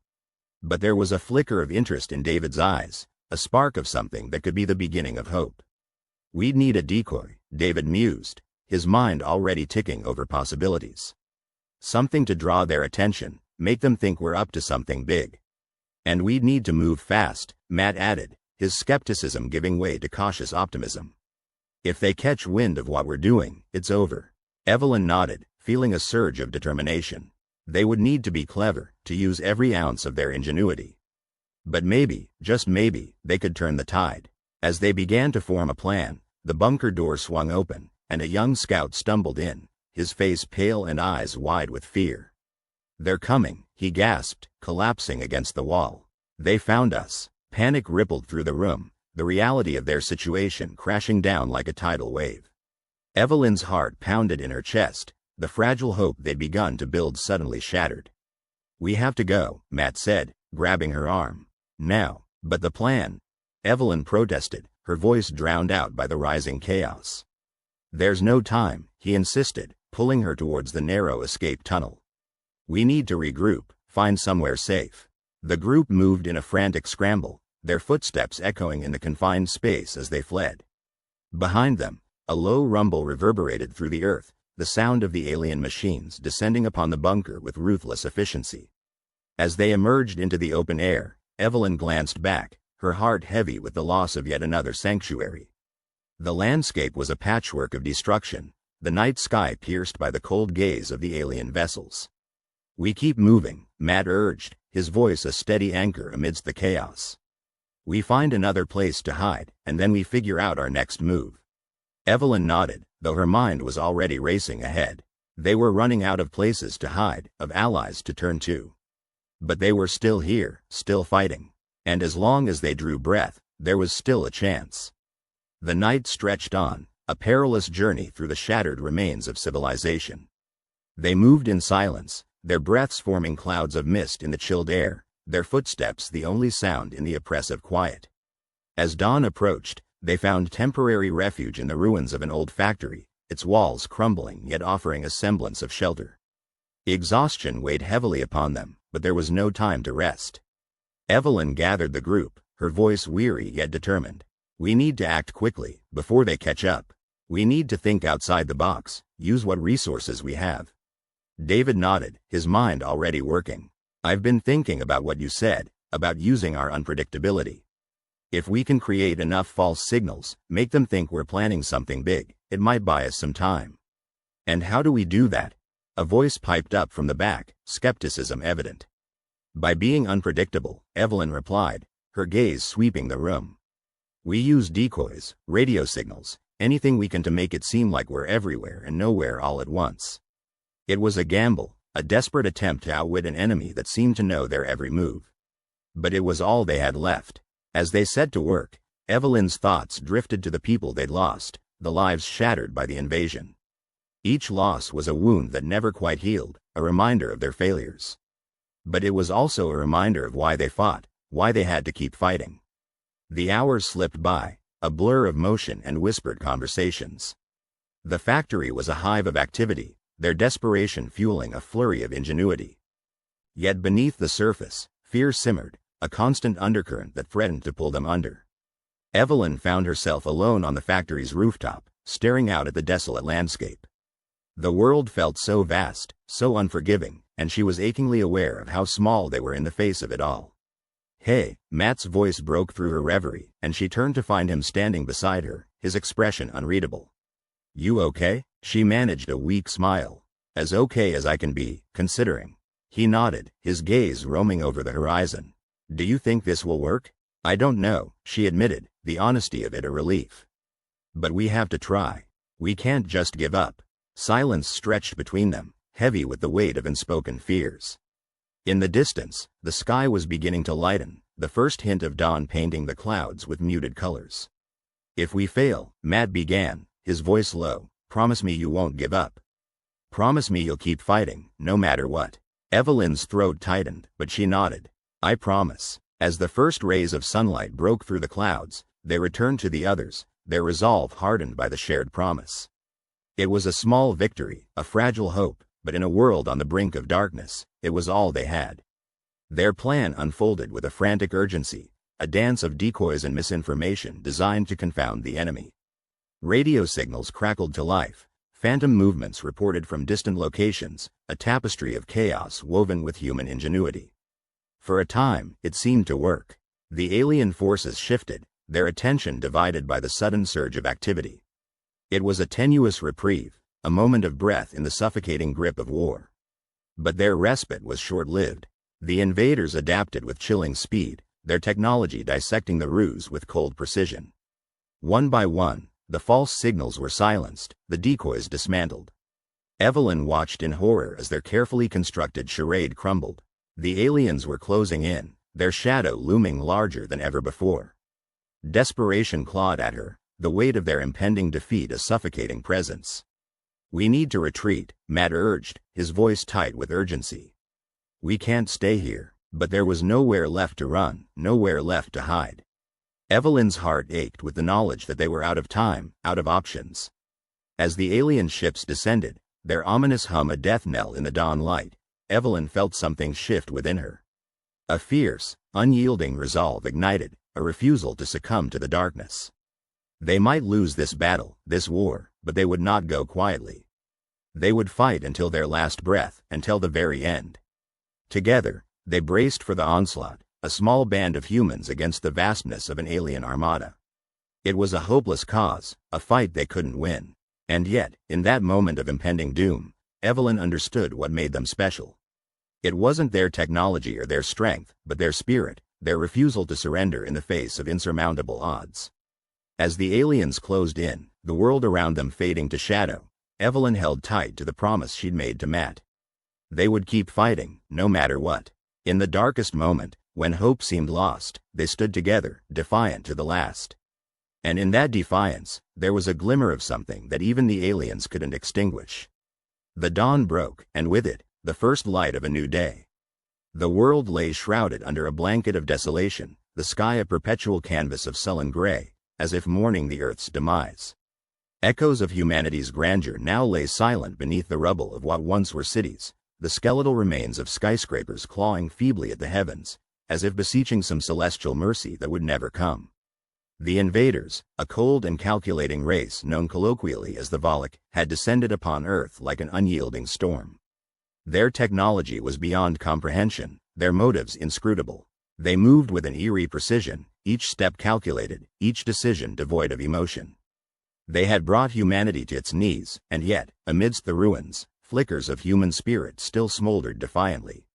But there was a flicker of interest in David's eyes, a spark of something that could be the beginning of hope. "We'd need a decoy," David mused, his mind already ticking over possibilities. "Something to draw their attention, make them think we're up to something big. And we'd need to move fast," Matt added, his skepticism giving way to cautious optimism. "If they catch wind of what we're doing, it's over." Evelyn nodded, feeling a surge of determination. They would need to be clever, to use every ounce of their ingenuity. But maybe, just maybe, they could turn the tide. As they began to form a plan, the bunker door swung open, and a young scout stumbled in, his face pale and eyes wide with fear. "They're coming," he gasped, collapsing against the wall. "They found us." Panic rippled through the room, the reality of their situation crashing down like a tidal wave. Evelyn's heart pounded in her chest, the fragile hope they'd begun to build suddenly shattered. We have to go, Matt said, grabbing her arm. Now. But the plan? Evelyn protested, her voice drowned out by the rising chaos. There's no time, he insisted, pulling her towards the narrow escape tunnel. We need to regroup, find somewhere safe. The group moved in a frantic scramble, their footsteps echoing in the confined space as they fled. Behind them, a low rumble reverberated through the earth, the sound of the alien machines descending upon the bunker with ruthless efficiency. As they emerged into the open air, Evelyn glanced back, her heart heavy with the loss of yet another sanctuary. The landscape was a patchwork of destruction, the night sky pierced by the cold gaze of the alien vessels. We keep moving, Matt urged, his voice a steady anchor amidst the chaos. We find another place to hide, and then we figure out our next move. Evelyn nodded, though her mind was already racing ahead. They were running out of places to hide, of allies to turn to. But they were still here, still fighting. And as long as they drew breath, there was still a chance. The night stretched on, a perilous journey through the shattered remains of civilization. They moved in silence, their breaths forming clouds of mist in the chilled air, their footsteps the only sound in the oppressive quiet. As dawn approached, they found temporary refuge in the ruins of an old factory, its walls crumbling yet offering a semblance of shelter. Exhaustion weighed heavily upon them, but there was no time to rest. Evelyn gathered the group, her voice weary yet determined. We need to act quickly, before they catch up. We need to think outside the box, use what resources we have. David nodded, his mind already working. I've been thinking about what you said, about using our unpredictability. If we can create enough false signals, make them think we're planning something big, it might buy us some time. And how do we do that? A voice piped up from the back, skepticism evident. By being unpredictable, Evelyn replied, her gaze sweeping the room. We use decoys, radio signals, anything we can to make it seem like we're everywhere and nowhere all at once. It was a gamble, a desperate attempt to outwit an enemy that seemed to know their every move. But it was all they had left. As they set to work, Evelyn's thoughts drifted to the people they'd lost, the lives shattered by the invasion. Each loss was a wound that never quite healed, a reminder of their failures. But it was also a reminder of why they fought, why they had to keep fighting. The hours slipped by, a blur of motion and whispered conversations. The factory was a hive of activity, their desperation fueling a flurry of ingenuity. Yet beneath the surface, fear simmered, a constant undercurrent that threatened to pull them under. Evelyn found herself alone on the factory's rooftop, staring out at the desolate landscape. The world felt so vast, so unforgiving, and she was achingly aware of how small they were in the face of it all. Hey, Matt's voice broke through her reverie, and she turned to find him standing beside her, his expression unreadable. You okay? She managed a weak smile. As okay as I can be, considering. He nodded, his gaze roaming over the horizon. Do you think this will work? I don't know, she admitted, the honesty of it a relief. But we have to try. We can't just give up. Silence stretched between them, heavy with the weight of unspoken fears. In the distance, the sky was beginning to lighten, the first hint of dawn painting the clouds with muted colors. If we fail, Matt began, his voice low, promise me you won't give up. Promise me you'll keep fighting, no matter what. Evelyn's throat tightened, but she nodded. I promise. As the first rays of sunlight broke through the clouds, they returned to the others, their resolve hardened by the shared promise. It was a small victory, a fragile hope, but in a world on the brink of darkness, it was all they had. Their plan unfolded with a frantic urgency, a dance of decoys and misinformation designed to confound the enemy. Radio signals crackled to life, phantom movements reported from distant locations, a tapestry of chaos woven with human ingenuity. For a time, it seemed to work. The alien forces shifted, their attention divided by the sudden surge of activity. It was a tenuous reprieve, a moment of breath in the suffocating grip of war. But their respite was short-lived. The invaders adapted with chilling speed, their technology dissecting the ruse with cold precision. One by one, the false signals were silenced, the decoys dismantled. Evelyn watched in horror as their carefully constructed charade crumbled. The aliens were closing in, their shadow looming larger than ever before. Desperation clawed at her, the weight of their impending defeat a suffocating presence. We need to retreat, Matt urged, his voice tight with urgency. We can't stay here. But there was nowhere left to run, nowhere left to hide. Evelyn's heart ached with the knowledge that they were out of time, out of options. As the alien ships descended, their ominous hum a death knell in the dawn light, Evelyn felt something shift within her. A fierce, unyielding resolve ignited, a refusal to succumb to the darkness. They might lose this battle, this war, but they would not go quietly. They would fight until their last breath, until the very end. Together, they braced for the onslaught, a small band of humans against the vastness of an alien armada. It was a hopeless cause, a fight they couldn't win. And yet, in that moment of impending doom, Evelyn understood what made them special. It wasn't their technology or their strength, but their spirit, their refusal to surrender in the face of insurmountable odds. As the aliens closed in, the world around them fading to shadow, Evelyn held tight to the promise she'd made to Matt. They would keep fighting, no matter what. In the darkest moment, when hope seemed lost, they stood together, defiant to the last. And in that defiance, there was a glimmer of something that even the aliens couldn't extinguish. The dawn broke, and with it, the first light of a new day. The world lay shrouded under a blanket of desolation, the sky a perpetual canvas of sullen gray, as if mourning the earth's demise. Echoes of humanity's grandeur now lay silent beneath the rubble of what once were cities, the skeletal remains of skyscrapers clawing feebly at the heavens, as if beseeching some celestial mercy that would never come. The invaders, a cold and calculating race known colloquially as the Valak, had descended upon Earth like an unyielding storm. Their technology was beyond comprehension, their motives inscrutable. They moved with an eerie precision, each step calculated, each decision devoid of emotion. They had brought humanity to its knees, and yet, amidst the ruins, flickers of human spirit still smoldered defiantly.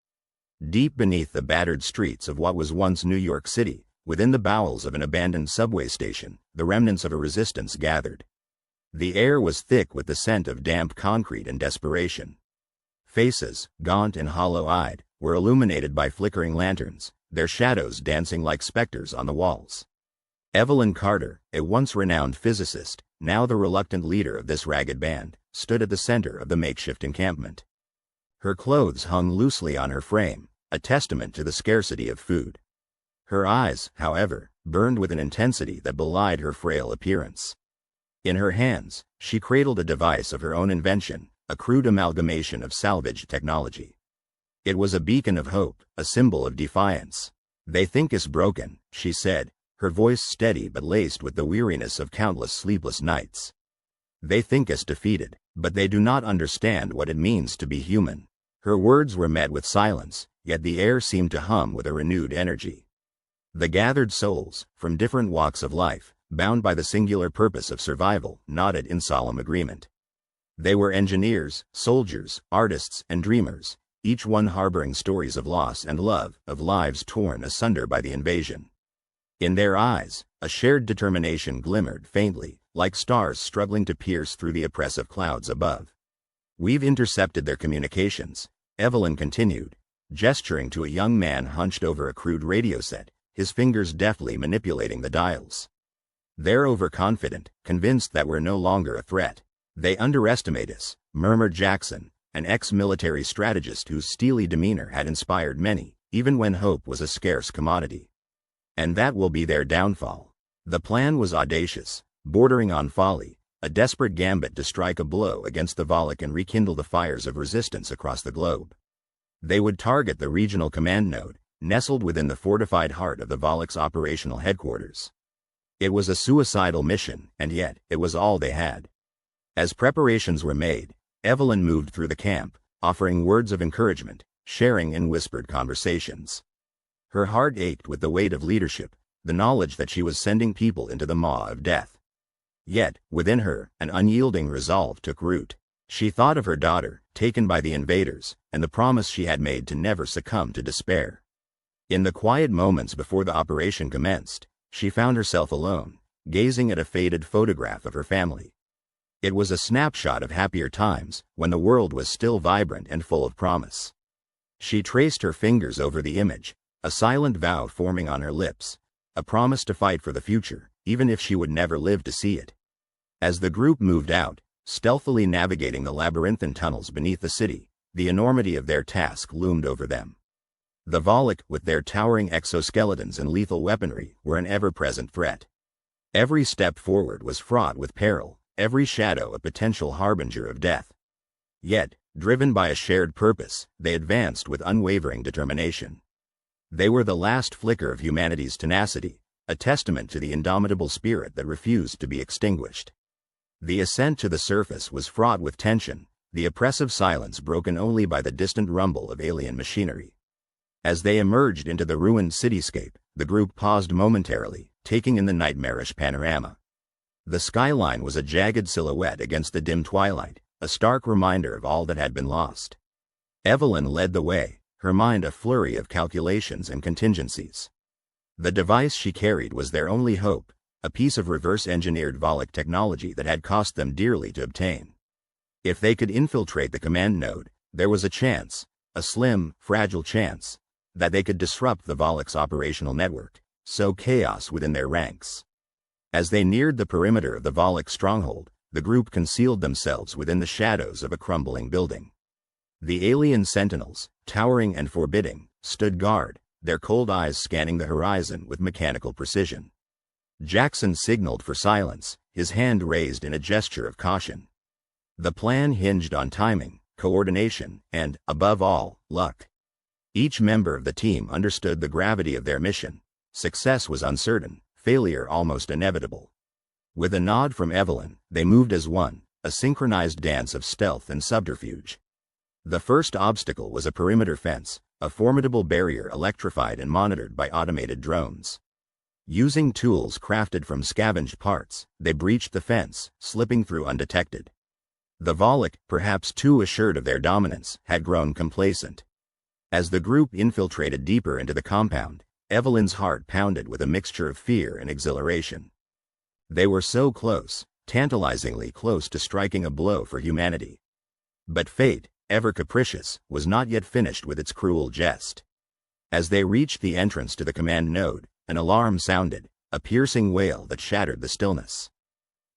Deep beneath the battered streets of what was once New York City, within the bowels of an abandoned subway station, the remnants of a resistance gathered. The air was thick with the scent of damp concrete and desperation. Faces, gaunt and hollow-eyed, were illuminated by flickering lanterns, their shadows dancing like specters on the walls. Evelyn Carter, a once renowned physicist, now the reluctant leader of this ragged band, stood at the center of the makeshift encampment. Her clothes hung loosely on her frame, a testament to the scarcity of food. Her eyes, however, burned with an intensity that belied her frail appearance. In her hands, she cradled a device of her own invention, a crude amalgamation of salvaged technology. It was a beacon of hope, a symbol of defiance. "They think us broken," she said, her voice steady but laced with the weariness of countless sleepless nights. "They think us defeated, but they do not understand what it means to be human." Her words were met with silence, yet the air seemed to hum with a renewed energy. The gathered souls, from different walks of life, bound by the singular purpose of survival, nodded in solemn agreement. They were engineers, soldiers, artists, and dreamers, each one harboring stories of loss and love, of lives torn asunder by the invasion. In their eyes, a shared determination glimmered faintly, like stars struggling to pierce through the oppressive clouds above. "We've intercepted their communications," Evelyn continued, gesturing to a young man hunched over a crude radio set, his fingers deftly manipulating the dials. "They're overconfident, convinced that we're no longer a threat. They underestimate us," murmured Jackson, an ex-military strategist whose steely demeanor had inspired many, even when hope was a scarce commodity. "And that will be their downfall." The plan was audacious, bordering on folly, a desperate gambit to strike a blow against the Valak and rekindle the fires of resistance across the globe. They would target the regional command node, nestled within the fortified heart of the Valak's operational headquarters. It was a suicidal mission, and yet it was all they had. As preparations were made, Evelyn moved through the camp, offering words of encouragement, sharing in whispered conversations. Her heart ached with the weight of leadership, the knowledge that she was sending people into the maw of death. Yet, within her, an unyielding resolve took root. She thought of her daughter, taken by the invaders, and the promise she had made to never succumb to despair. In the quiet moments before the operation commenced, she found herself alone, gazing at a faded photograph of her family. It was a snapshot of happier times, when the world was still vibrant and full of promise. She traced her fingers over the image, a silent vow forming on her lips, a promise to fight for the future, even if she would never live to see it. As the group moved out, stealthily navigating the labyrinthine tunnels beneath the city, The enormity of their task loomed over them. The Volok, with their towering exoskeletons and lethal weaponry, were an ever-present threat. Every step forward was fraught with peril, every shadow a potential harbinger of death. Yet, driven by a shared purpose, they advanced with unwavering determination. They were the last flicker of humanity's tenacity, a testament to the indomitable spirit that refused to be extinguished. The ascent to the surface was fraught with tension, the oppressive silence broken only by the distant rumble of alien machinery. As they emerged into the ruined cityscape, the group paused momentarily, taking in the nightmarish panorama. The skyline was a jagged silhouette against the dim twilight, a stark reminder of all that had been lost. Evelyn led the way, her mind a flurry of calculations and contingencies. The device she carried was their only hope, a piece of reverse-engineered Volok technology that had cost them dearly to obtain. If they could infiltrate the command node, there was a chance, a slim, fragile chance, that they could disrupt the Volok's operational network, sow chaos within their ranks. As they neared the perimeter of the Volok stronghold, the group concealed themselves within the shadows of a crumbling building. The alien sentinels, towering and forbidding, stood guard, their cold eyes scanning the horizon with mechanical precision. Jackson signaled for silence, his hand raised in a gesture of caution. The plan hinged on timing, coordination, and, above all, luck. Each member of the team understood the gravity of their mission. Success was uncertain, failure almost inevitable. With a nod from Evelyn, they moved as one, a synchronized dance of stealth and subterfuge. The first obstacle was a perimeter fence, a formidable barrier electrified and monitored by automated drones. Using tools crafted from scavenged parts, they breached the fence, slipping through undetected. The Volok, perhaps too assured of their dominance, had grown complacent. As the group infiltrated deeper into the compound, Evelyn's heart pounded with a mixture of fear and exhilaration. They were so close, tantalizingly close to striking a blow for humanity. But fate, ever capricious, was not yet finished with its cruel jest. As they reached the entrance to the command node, an alarm sounded, a piercing wail that shattered the stillness.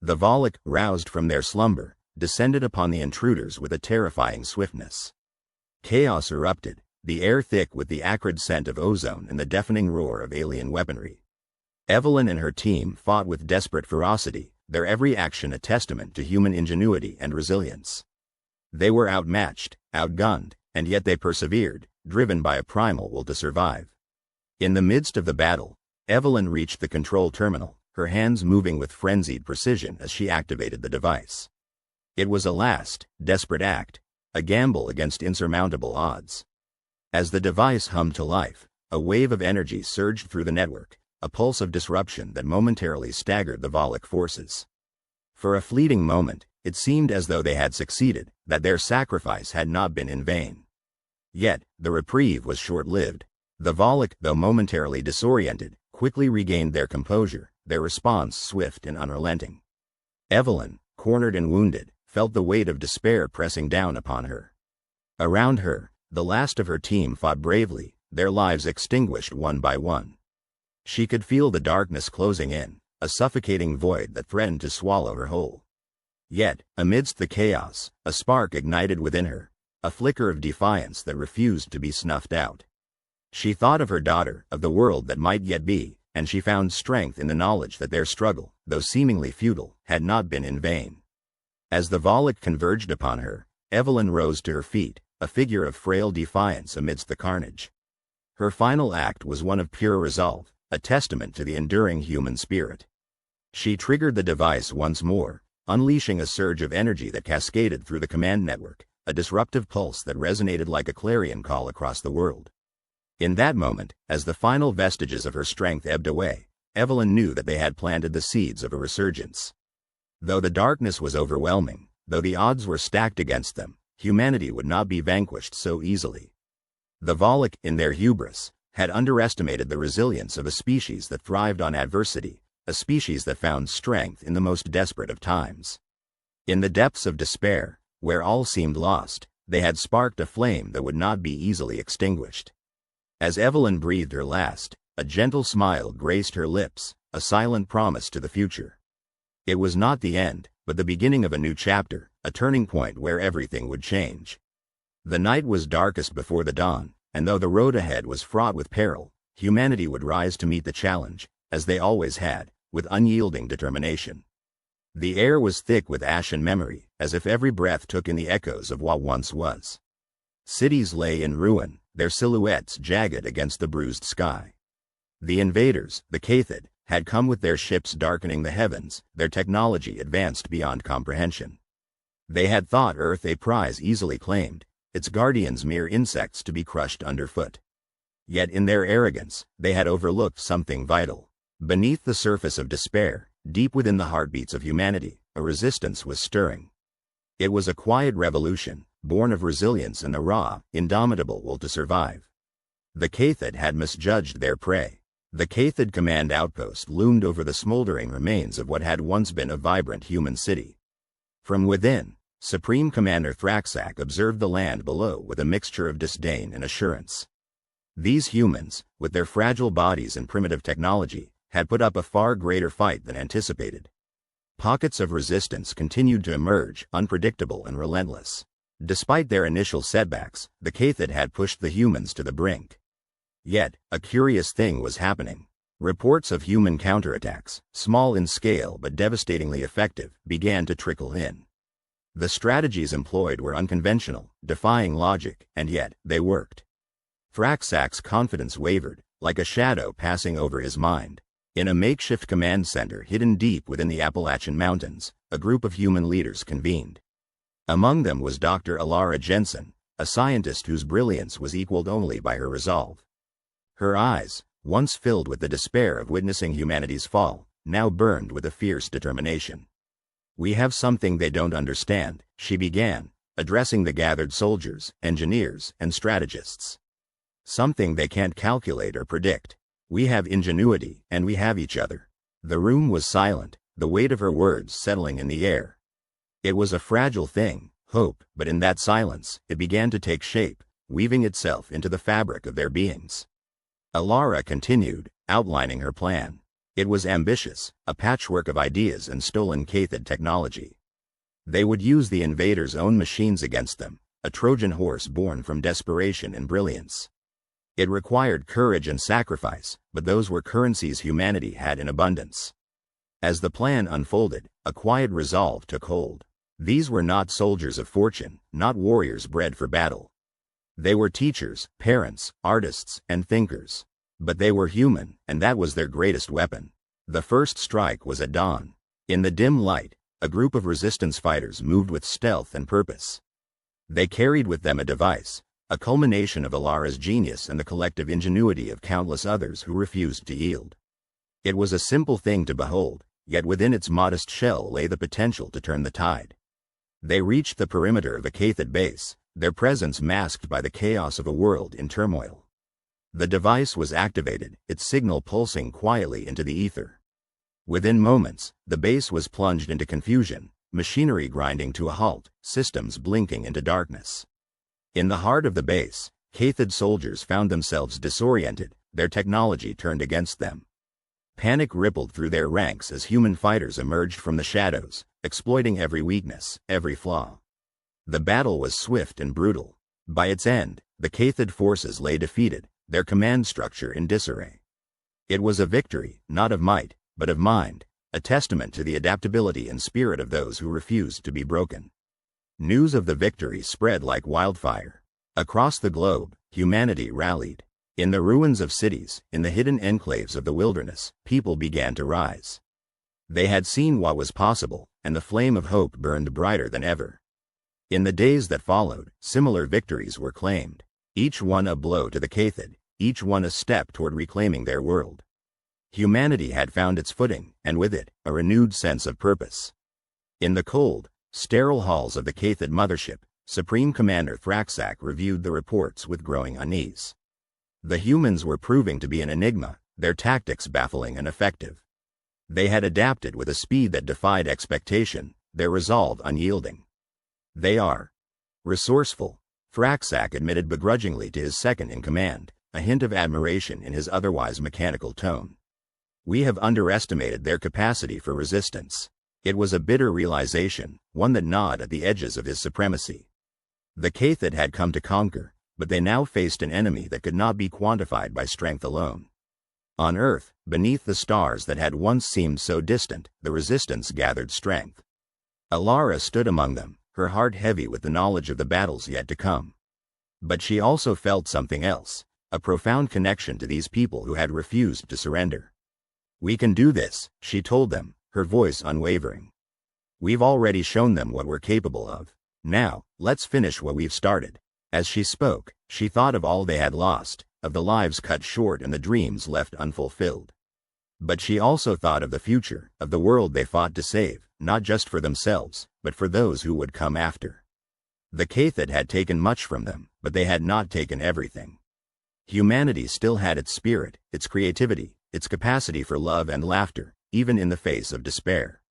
The Volok, roused from their slumber, descended upon the intruders with a terrifying swiftness. Chaos erupted, the air thick with the acrid scent of ozone and the deafening roar of alien weaponry. Evelyn and her team fought with desperate ferocity, their every action a testament to human ingenuity and resilience. They were outmatched, outgunned, and yet they persevered, driven by a primal will to survive. In the midst of the battle, Evelyn reached the control terminal, her hands moving with frenzied precision as she activated the device. It was a last, desperate act, a gamble against insurmountable odds. As the device hummed to life, a wave of energy surged through the network, a pulse of disruption that momentarily staggered the Volok forces. For a fleeting moment, it seemed as though they had succeeded, that their sacrifice had not been in vain. Yet, the reprieve was short-lived. The Volok, though momentarily disoriented, quickly regained their composure, their response swift and unrelenting. Evelyn, cornered and wounded, felt the weight of despair pressing down upon her. Around her, the last of her team fought bravely, their lives extinguished one by one. She could feel the darkness closing in, a suffocating void that threatened to swallow her whole. Yet, amidst the chaos, a spark ignited within her, a flicker of defiance that refused to be snuffed out. She thought of her daughter, of the world that might yet be, and she found strength in the knowledge that their struggle, though seemingly futile, had not been in vain. As the Volok converged upon her, Evelyn rose to her feet, a figure of frail defiance amidst the carnage. Her final act was one of pure resolve, a testament to the enduring human spirit. She triggered the device once more, unleashing a surge of energy that cascaded through the command network, a disruptive pulse that resonated like a clarion call across the world. In that moment, as the final vestiges of her strength ebbed away, Evelyn knew that they had planted the seeds of a resurgence. Though the darkness was overwhelming, though the odds were stacked against them, humanity would not be vanquished so easily. The Volok, in their hubris, had underestimated the resilience of a species that thrived on adversity, a species that found strength in the most desperate of times. In the depths of despair, where all seemed lost, they had sparked a flame that would not be easily extinguished. As Evelyn breathed her last, a gentle smile graced her lips, a silent promise to the future. It was not the end, but the beginning of a new chapter, a turning point where everything would change. The night was darkest before the dawn, and though the road ahead was fraught with peril, humanity would rise to meet the challenge, as they always had, with unyielding determination. The air was thick with ash and memory, as if every breath took in the echoes of what once was. Cities lay in ruin, their silhouettes jagged against the bruised sky. The invaders, the Cathid, had come with their ships darkening the heavens, their technology advanced beyond comprehension. They had thought Earth a prize easily claimed, its guardians mere insects to be crushed underfoot. Yet in their arrogance, they had overlooked something vital. Beneath the surface of despair, deep within the heartbeats of humanity, a resistance was stirring. It was a quiet revolution, born of resilience and a raw, indomitable will to survive. The Cathid had misjudged their prey. The Cathid command outpost loomed over the smoldering remains of what had once been a vibrant human city. From within, Supreme Commander Thraxac observed the land below with a mixture of disdain and assurance. These humans, with their fragile bodies and primitive technology, had put up a far greater fight than anticipated. Pockets of resistance continued to emerge, unpredictable and relentless. Despite their initial setbacks, the Cathid had pushed the humans to the brink. Yet, a curious thing was happening. Reports of human counterattacks, small in scale but devastatingly effective, began to trickle in. The strategies employed were unconventional, defying logic, and yet, they worked. Thraxac's confidence wavered, like a shadow passing over his mind. In a makeshift command center hidden deep within the Appalachian Mountains, a group of human leaders convened. Among them was Dr. Alara Jensen, a scientist whose brilliance was equaled only by her resolve. Her eyes, once filled with the despair of witnessing humanity's fall, now burned with a fierce determination. "We have something they don't understand," she began, addressing the gathered soldiers, engineers, and strategists. "Something they can't calculate or predict. We have ingenuity, and we have each other." The room was silent, the weight of her words settling in the air. It was a fragile thing, hope, but in that silence, it began to take shape, weaving itself into the fabric of their beings. Alara continued, outlining her plan. It was ambitious, a patchwork of ideas and stolen Cathid technology. They would use the invaders' own machines against them, a Trojan horse born from desperation and brilliance. It required courage and sacrifice, but those were currencies humanity had in abundance. As the plan unfolded, a quiet resolve took hold. These were not soldiers of fortune, not warriors bred for battle. They were teachers, parents, artists, and thinkers. But they were human, and that was their greatest weapon. The first strike was at dawn. In the dim light, a group of resistance fighters moved with stealth and purpose. They carried with them a device, a culmination of Alara's genius and the collective ingenuity of countless others who refused to yield. It was a simple thing to behold, yet within its modest shell lay the potential to turn the tide. They reached the perimeter of the Cathid base, their presence masked by the chaos of a world in turmoil. The device was activated, its signal pulsing quietly into the ether. Within moments, the base was plunged into confusion, machinery grinding to a halt, systems blinking into darkness. In the heart of the base, Cathid soldiers found themselves disoriented, their technology turned against them. Panic rippled through their ranks as human fighters emerged from the shadows, exploiting every weakness, every flaw. The battle was swift and brutal. By its end, the Cathid forces lay defeated, their command structure in disarray. It was a victory, not of might, but of mind, a testament to the adaptability and spirit of those who refused to be broken. News of the victory spread like wildfire. Across the globe, humanity rallied. In the ruins of cities, in the hidden enclaves of the wilderness, people began to rise. They had seen what was possible, and the flame of hope burned brighter than ever. In the days that followed, similar victories were claimed, each one a blow to the Cathid, each one a step toward reclaiming their world. Humanity had found its footing, and with it, a renewed sense of purpose. In the cold, sterile halls of the Cathid mothership, Supreme Commander Thraxac reviewed the reports with growing unease. The humans were proving to be an enigma, their tactics baffling and effective. They had adapted with a speed that defied expectation, their resolve unyielding. "They are resourceful," Thraxac admitted begrudgingly to his second-in-command, a hint of admiration in his otherwise mechanical tone. "We have underestimated their capacity for resistance." It was a bitter realization, one that gnawed at the edges of his supremacy. The Cathid had come to conquer, but they now faced an enemy that could not be quantified by strength alone. On Earth, beneath the stars that had once seemed so distant, the resistance gathered strength. Alara stood among them, her heart heavy with the knowledge of the battles yet to come. But she also felt something else, a profound connection to these people who had refused to surrender. "We can do this," she told them, her voice unwavering. "We've already shown them what we're capable of. Now, let's finish what we've started." As she spoke, she thought of all they had lost, of the lives cut short and the dreams left unfulfilled. But she also thought of the future, of the world they fought to save, not just for themselves, but for those who would come after. The Cathid had taken much from them, but they had not taken everything. Humanity still had its spirit, its creativity, its capacity for love and laughter, even in the face of despair.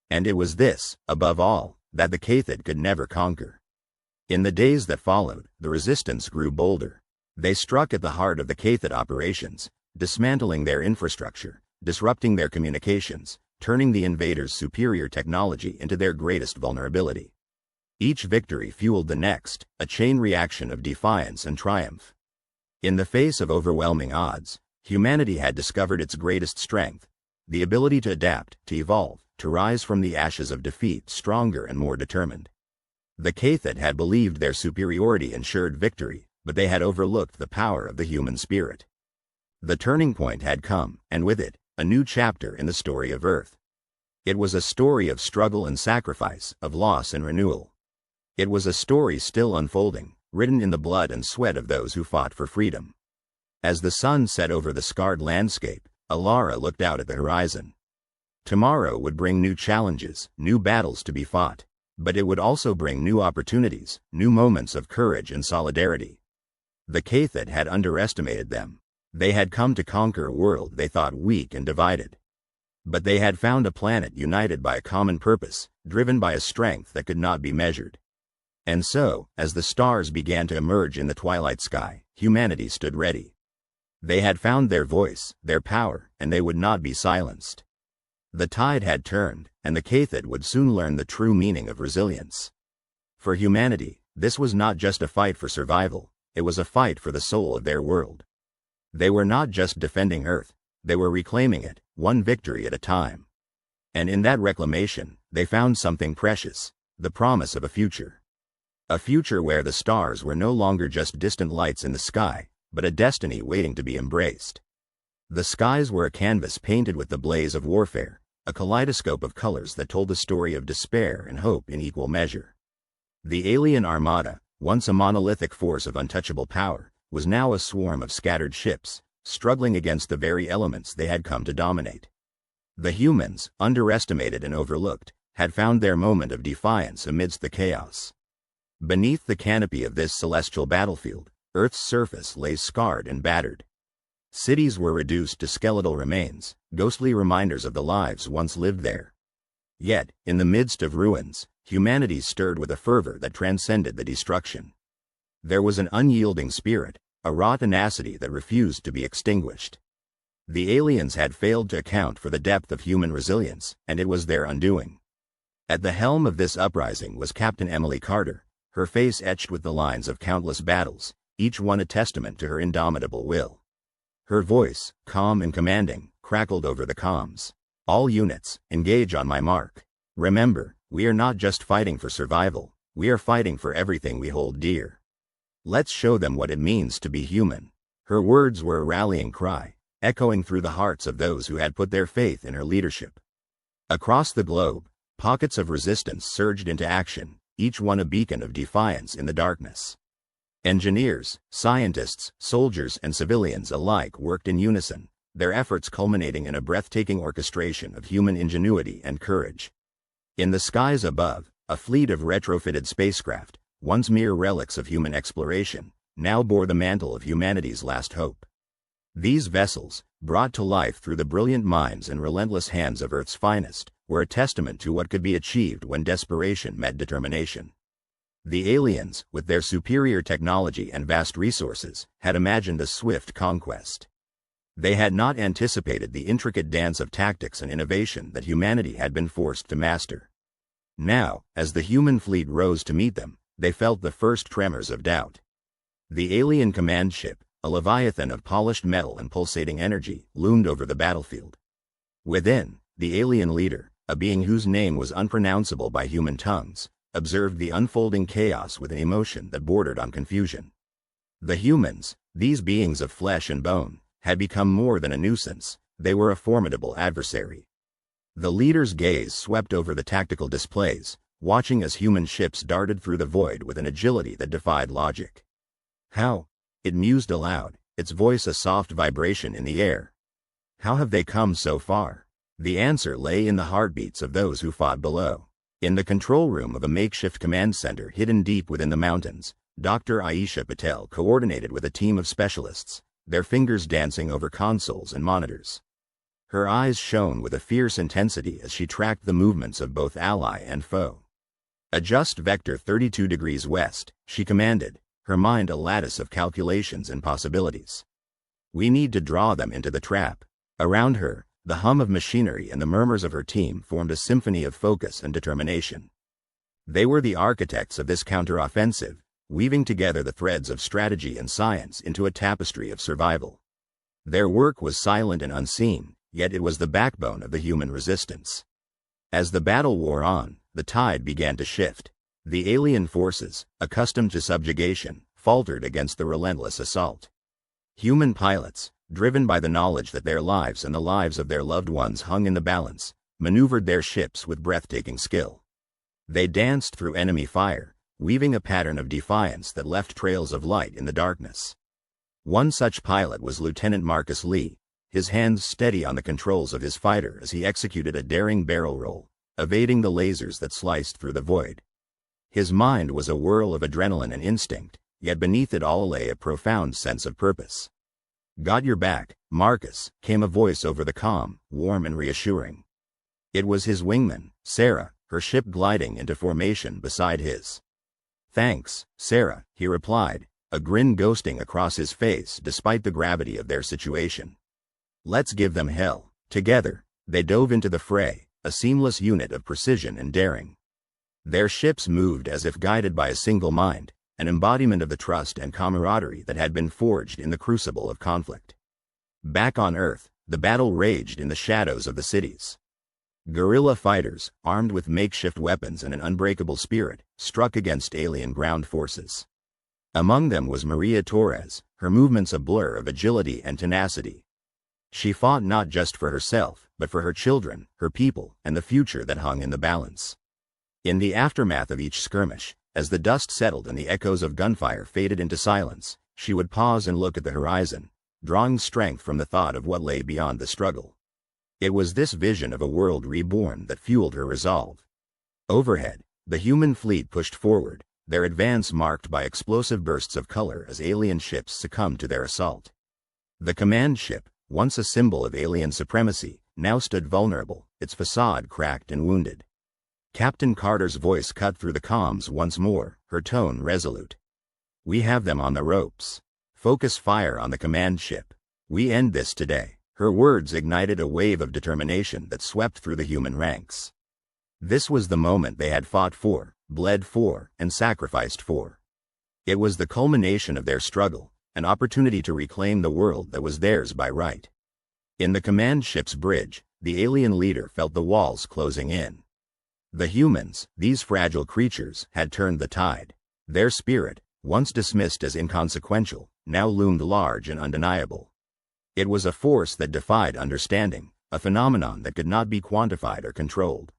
And it was this, above all, that the Cathid could never conquer. In the days that followed, the resistance grew bolder. They struck at the heart of the Cathid operations, dismantling their infrastructure, disrupting their communications, turning the invaders' superior technology into their greatest vulnerability. Each victory fueled the next, a chain reaction of defiance and triumph. In the face of overwhelming odds, humanity had discovered its greatest strength, the ability to adapt, to evolve, to rise from the ashes of defeat stronger and more determined. The Cathid had believed their superiority ensured victory, but they had overlooked the power of the human spirit. The turning point had come, and with it, a new chapter in the story of Earth. It was a story of struggle and sacrifice, of loss and renewal. It was a story still unfolding, written in the blood and sweat of those who fought for freedom. As the sun set over the scarred landscape, Alara looked out at the horizon. Tomorrow would bring new challenges, new battles to be fought, but it would also bring new opportunities, new moments of courage and solidarity. The Cathid had underestimated them. They had come to conquer a world they thought weak and divided. But they had found a planet united by a common purpose, driven by a strength that could not be measured. And so, as the stars began to emerge in the twilight sky, humanity stood ready. They had found their voice, their power, and they would not be silenced. The tide had turned, and the Cathid would soon learn the true meaning of resilience. For humanity, this was not just a fight for survival, it was a fight for the soul of their world. They were not just defending Earth, they were reclaiming it, one victory at a time. And in that reclamation, they found something precious, the promise of a future. A future where the stars were no longer just distant lights in the sky, but a destiny waiting to be embraced. The skies were a canvas painted with the blaze of warfare, a kaleidoscope of colors that told the story of despair and hope in equal measure. The alien armada, once a monolithic force of untouchable power, was now a swarm of scattered ships, struggling against the very elements they had come to dominate. The humans, underestimated and overlooked, had found their moment of defiance amidst the chaos. Beneath the canopy of this celestial battlefield, Earth's surface lay scarred and battered. Cities were reduced to skeletal remains, ghostly reminders of the lives once lived there. Yet, in the midst of ruins, humanity stirred with a fervor that transcended the destruction. There was an unyielding spirit, a raw tenacity that refused to be extinguished. The aliens had failed to account for the depth of human resilience, and it was their undoing. At the helm of this uprising was Captain Emily Carter, her face etched with the lines of countless battles, each one a testament to her indomitable will. Her voice, calm and commanding, crackled over the comms. "All units, engage on my mark. Remember, we are not just fighting for survival, we are fighting for everything we hold dear. Let's show them what it means to be human." Her words were a rallying cry, echoing through the hearts of those who had put their faith in her leadership. Across the globe, pockets of resistance surged into action, each one a beacon of defiance in the darkness. Engineers, scientists, soldiers, and civilians alike worked in unison, their efforts culminating in a breathtaking orchestration of human ingenuity and courage. In the skies above, a fleet of retrofitted spacecraft, once mere relics of human exploration, now bore the mantle of humanity's last hope. These vessels, brought to life through the brilliant minds and relentless hands of Earth's finest, were a testament to what could be achieved when desperation met determination. The aliens, with their superior technology and vast resources, had imagined a swift conquest. They had not anticipated the intricate dance of tactics and innovation that humanity had been forced to master. Now, as the human fleet rose to meet them, they felt the first tremors of doubt. The alien command ship, a leviathan of polished metal and pulsating energy, loomed over the battlefield. Within, the alien leader, a being whose name was unpronounceable by human tongues, observed the unfolding chaos with an emotion that bordered on confusion. The humans, these beings of flesh and bone, had become more than a nuisance, they were a formidable adversary. The leader's gaze swept over the tactical displays, watching as human ships darted through the void with an agility that defied logic. How? It mused aloud, its voice a soft vibration in the air. How have they come so far? The answer lay in the heartbeats of those who fought below. In the control room of a makeshift command center hidden deep within the mountains, Dr. Aisha Patel coordinated with a team of specialists, their fingers dancing over consoles and monitors. Her eyes shone with a fierce intensity as she tracked the movements of both ally and foe. Adjust vector 32 degrees west, she commanded, her mind a lattice of calculations and possibilities. We need to draw them into the trap. Around her, the hum of machinery and the murmurs of her team formed a symphony of focus and determination. They were the architects of this counteroffensive, weaving together the threads of strategy and science into a tapestry of survival. Their work was silent and unseen, yet it was the backbone of the human resistance. As the battle wore on, the tide began to shift. The alien forces, accustomed to subjugation, faltered against the relentless assault. Human pilots, driven by the knowledge that their lives and the lives of their loved ones hung in the balance, maneuvered their ships with breathtaking skill. They danced through enemy fire, weaving a pattern of defiance that left trails of light in the darkness. One such pilot was Lieutenant Marcus Lee, his hands steady on the controls of his fighter as he executed a daring barrel roll, evading the lasers that sliced through the void. His mind was a whirl of adrenaline and instinct, yet beneath it all lay a profound sense of purpose. "Got your back, Marcus," came a voice over the comm, warm and reassuring. It was his wingman, Sarah, her ship gliding into formation beside his. "Thanks, Sarah," he replied, a grin ghosting across his face despite the gravity of their situation. "Let's give them hell." Together, they dove into the fray, a seamless unit of precision and daring. Their ships moved as if guided by a single mind, an embodiment of the trust and camaraderie that had been forged in the crucible of conflict. Back on Earth, the battle raged in the shadows of the cities. Guerrilla fighters, armed with makeshift weapons and an unbreakable spirit, struck against alien ground forces. Among them was Maria Torres, her movements a blur of agility and tenacity. She fought not just for herself, but for her children, her people, and the future that hung in the balance. In the aftermath of each skirmish, as the dust settled and the echoes of gunfire faded into silence, she would pause and look at the horizon, drawing strength from the thought of what lay beyond the struggle. It was this vision of a world reborn that fueled her resolve. Overhead, the human fleet pushed forward, their advance marked by explosive bursts of color as alien ships succumbed to their assault. The command ship, once a symbol of alien supremacy, now stood vulnerable, its facade cracked and wounded. Captain Carter's voice cut through the comms once more, her tone resolute. "We have them on the ropes. Focus fire on the command ship. We end this today." Her words ignited a wave of determination that swept through the human ranks. This was the moment they had fought for, bled for, and sacrificed for. It was the culmination of their struggle, an opportunity to reclaim the world that was theirs by right. In the command ship's bridge, the alien leader felt the walls closing in. The humans, these fragile creatures, had turned the tide. Their spirit, once dismissed as inconsequential, now loomed large and undeniable. It was a force that defied understanding, a phenomenon that could not be quantified or controlled.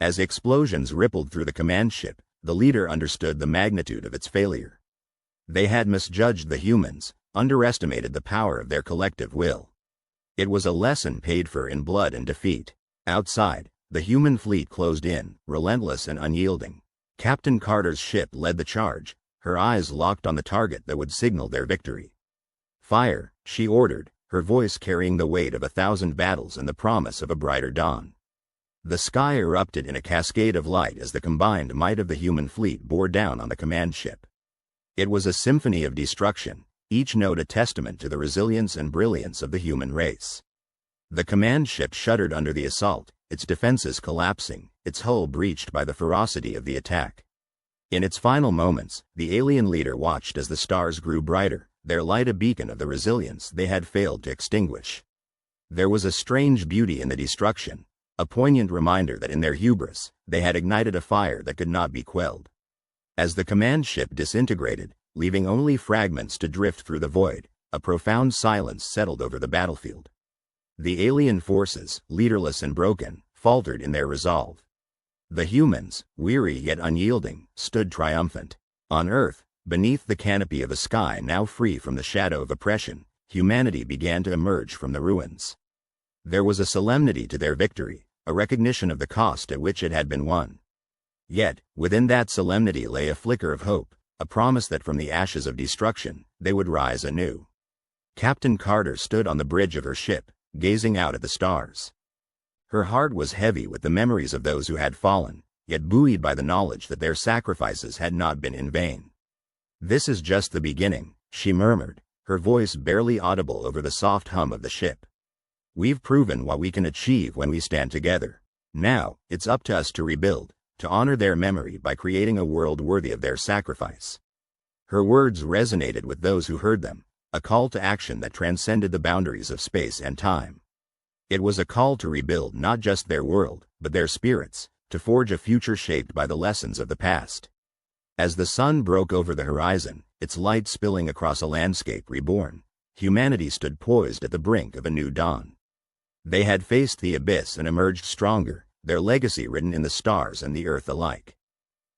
As explosions rippled through the command ship, the leader understood the magnitude of its failure. They had misjudged the humans, underestimated the power of their collective will. It was a lesson paid for in blood and defeat. Outside, the human fleet closed in, relentless and unyielding. Captain Carter's ship led the charge, her eyes locked on the target that would signal their victory. "Fire," she ordered, her voice carrying the weight of 1,000 battles and the promise of a brighter dawn. The sky erupted in a cascade of light as the combined might of the human fleet bore down on the command ship. It was a symphony of destruction, each note a testament to the resilience and brilliance of the human race. The command ship shuddered under the assault, its defenses collapsing, its hull breached by the ferocity of the attack. In its final moments, the alien leader watched as the stars grew brighter, their light a beacon of the resilience they had failed to extinguish. There was a strange beauty in the destruction, a poignant reminder that in their hubris, they had ignited a fire that could not be quelled. As the command ship disintegrated, leaving only fragments to drift through the void, a profound silence settled over the battlefield. The alien forces, leaderless and broken, faltered in their resolve. The humans, weary yet unyielding, stood triumphant. On Earth, beneath the canopy of a sky now free from the shadow of oppression, humanity began to emerge from the ruins. There was a solemnity to their victory, a recognition of the cost at which it had been won. Yet, within that solemnity lay a flicker of hope, a promise that from the ashes of destruction, they would rise anew. Captain Carter stood on the bridge of her ship, gazing out at the stars. Her heart was heavy with the memories of those who had fallen, yet buoyed by the knowledge that their sacrifices had not been in vain. "This is just the beginning," she murmured, her voice barely audible over the soft hum of the ship. "We've proven what we can achieve when we stand together. Now, it's up to us to rebuild, to honor their memory by creating a world worthy of their sacrifice." Her words resonated with those who heard them, a call to action that transcended the boundaries of space and time. It was a call to rebuild not just their world, but their spirits, to forge a future shaped by the lessons of the past. As the sun broke over the horizon, its light spilling across a landscape reborn, humanity stood poised at the brink of a new dawn. They had faced the abyss and emerged stronger, their legacy written in the stars and the earth alike.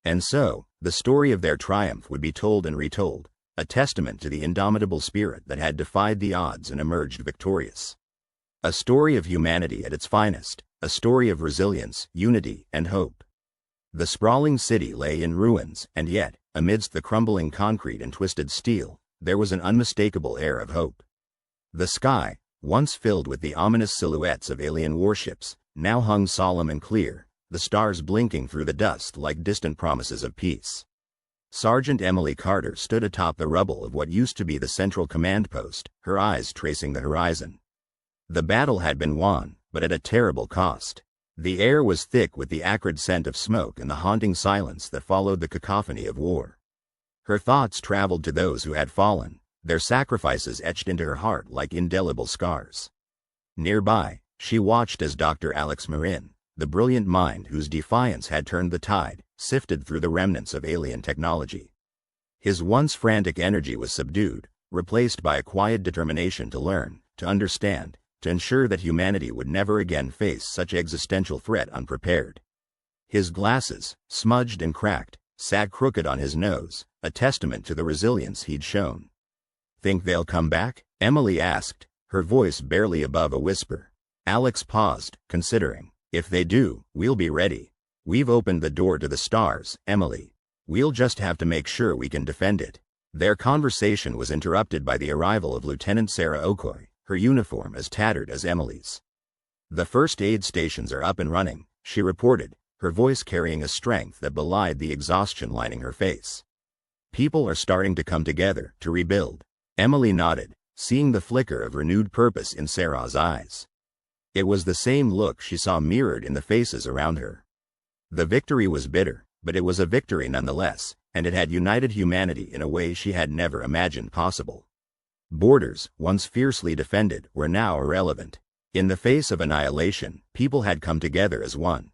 And so, the story of their triumph would be told and retold, a testament to the indomitable spirit that had defied the odds and emerged victorious. A story of humanity at its finest, a story of resilience, unity, and hope. The sprawling city lay in ruins, and yet, amidst the crumbling concrete and twisted steel, there was an unmistakable air of hope. The sky, once filled with the ominous silhouettes of alien warships, now hung solemn and clear, the stars blinking through the dust like distant promises of peace. Sergeant Emily Carter stood atop the rubble of what used to be the central command post, her eyes tracing the horizon. The battle had been won, but at a terrible cost. The air was thick with the acrid scent of smoke and the haunting silence that followed the cacophony of war. Her thoughts traveled to those who had fallen, their sacrifices etched into her heart like indelible scars. Nearby, she watched as Dr. Alex Marin, the brilliant mind whose defiance had turned the tide, sifted through the remnants of alien technology. His once frantic energy was subdued, replaced by a quiet determination to learn, to understand, to ensure that humanity would never again face such existential threat unprepared. His glasses, smudged and cracked, sat crooked on his nose, a testament to the resilience he'd shown. "Think they'll come back?" Emily asked, her voice barely above a whisper. Alex paused, considering. "If they do, we'll be ready. We've opened the door to the stars, Emily. We'll just have to make sure we can defend it." Their conversation was interrupted by the arrival of Lieutenant Sarah Okoye, her uniform as tattered as Emily's. "The first aid stations are up and running," she reported, her voice carrying a strength that belied the exhaustion lining her face. "People are starting to come together, to rebuild." Emily nodded, seeing the flicker of renewed purpose in Sarah's eyes. It was the same look she saw mirrored in the faces around her. The victory was bitter, but it was a victory nonetheless, and it had united humanity in a way she had never imagined possible. Borders, once fiercely defended, were now irrelevant. In the face of annihilation, people had come together as one.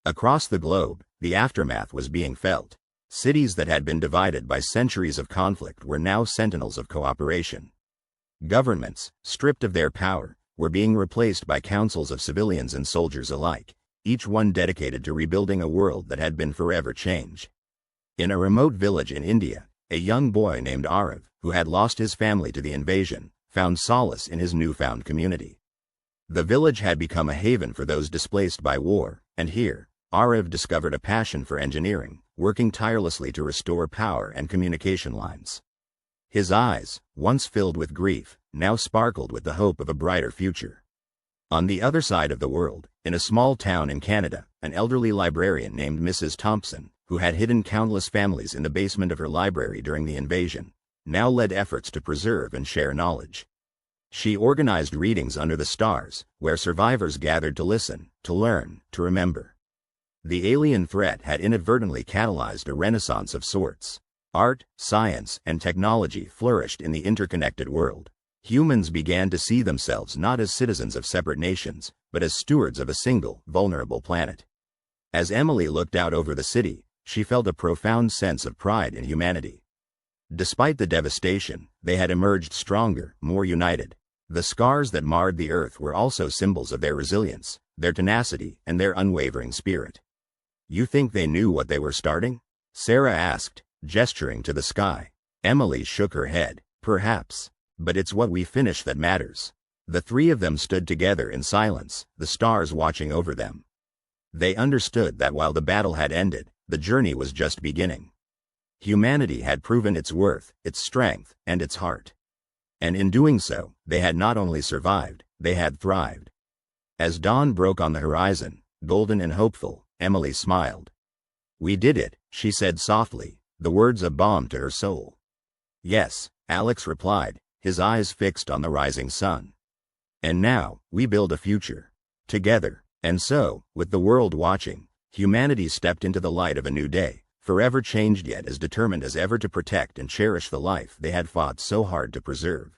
Across the globe, the aftermath was being felt. Cities that had been divided by centuries of conflict were now sentinels of cooperation. Governments, stripped of their power, were being replaced by councils of civilians and soldiers alike, each one dedicated to rebuilding a world that had been forever changed. In a remote village in India, a young boy named Arav, who had lost his family to the invasion, found solace in his newfound community. The village had become a haven for those displaced by war, and here, Arav discovered a passion for engineering, working tirelessly to restore power and communication lines. His eyes, once filled with grief, now sparkled with the hope of a brighter future. On the other side of the world, in a small town in Canada, an elderly librarian named Mrs. Thompson, who had hidden countless families in the basement of her library during the invasion, now led efforts to preserve and share knowledge. She organized readings under the stars, where survivors gathered to listen, to learn, to remember. The alien threat had inadvertently catalyzed a renaissance of sorts. Art, science, and technology flourished in the interconnected world. Humans began to see themselves not as citizens of separate nations, but as stewards of a single, vulnerable planet. As Emily looked out over the city, she felt a profound sense of pride in humanity. Despite the devastation, they had emerged stronger, more united. The scars that marred the Earth were also symbols of their resilience, their tenacity, and their unwavering spirit. "You think they knew what they were starting?" Sarah asked, gesturing to the sky. Emily shook her head. "Perhaps. But it's what we finish that matters." The three of them stood together in silence, the stars watching over them. They understood that while the battle had ended, the journey was just beginning. Humanity had proven its worth, its strength, and its heart. And in doing so, they had not only survived, they had thrived. As dawn broke on the horizon, golden and hopeful, Emily smiled. "We did it," she said softly, the words a balm to her soul. "Yes," Alex replied, his eyes fixed on the rising sun. "And now, we build a future. Together." And so, with the world watching, humanity stepped into the light of a new day, forever changed yet as determined as ever to protect and cherish the life they had fought so hard to preserve.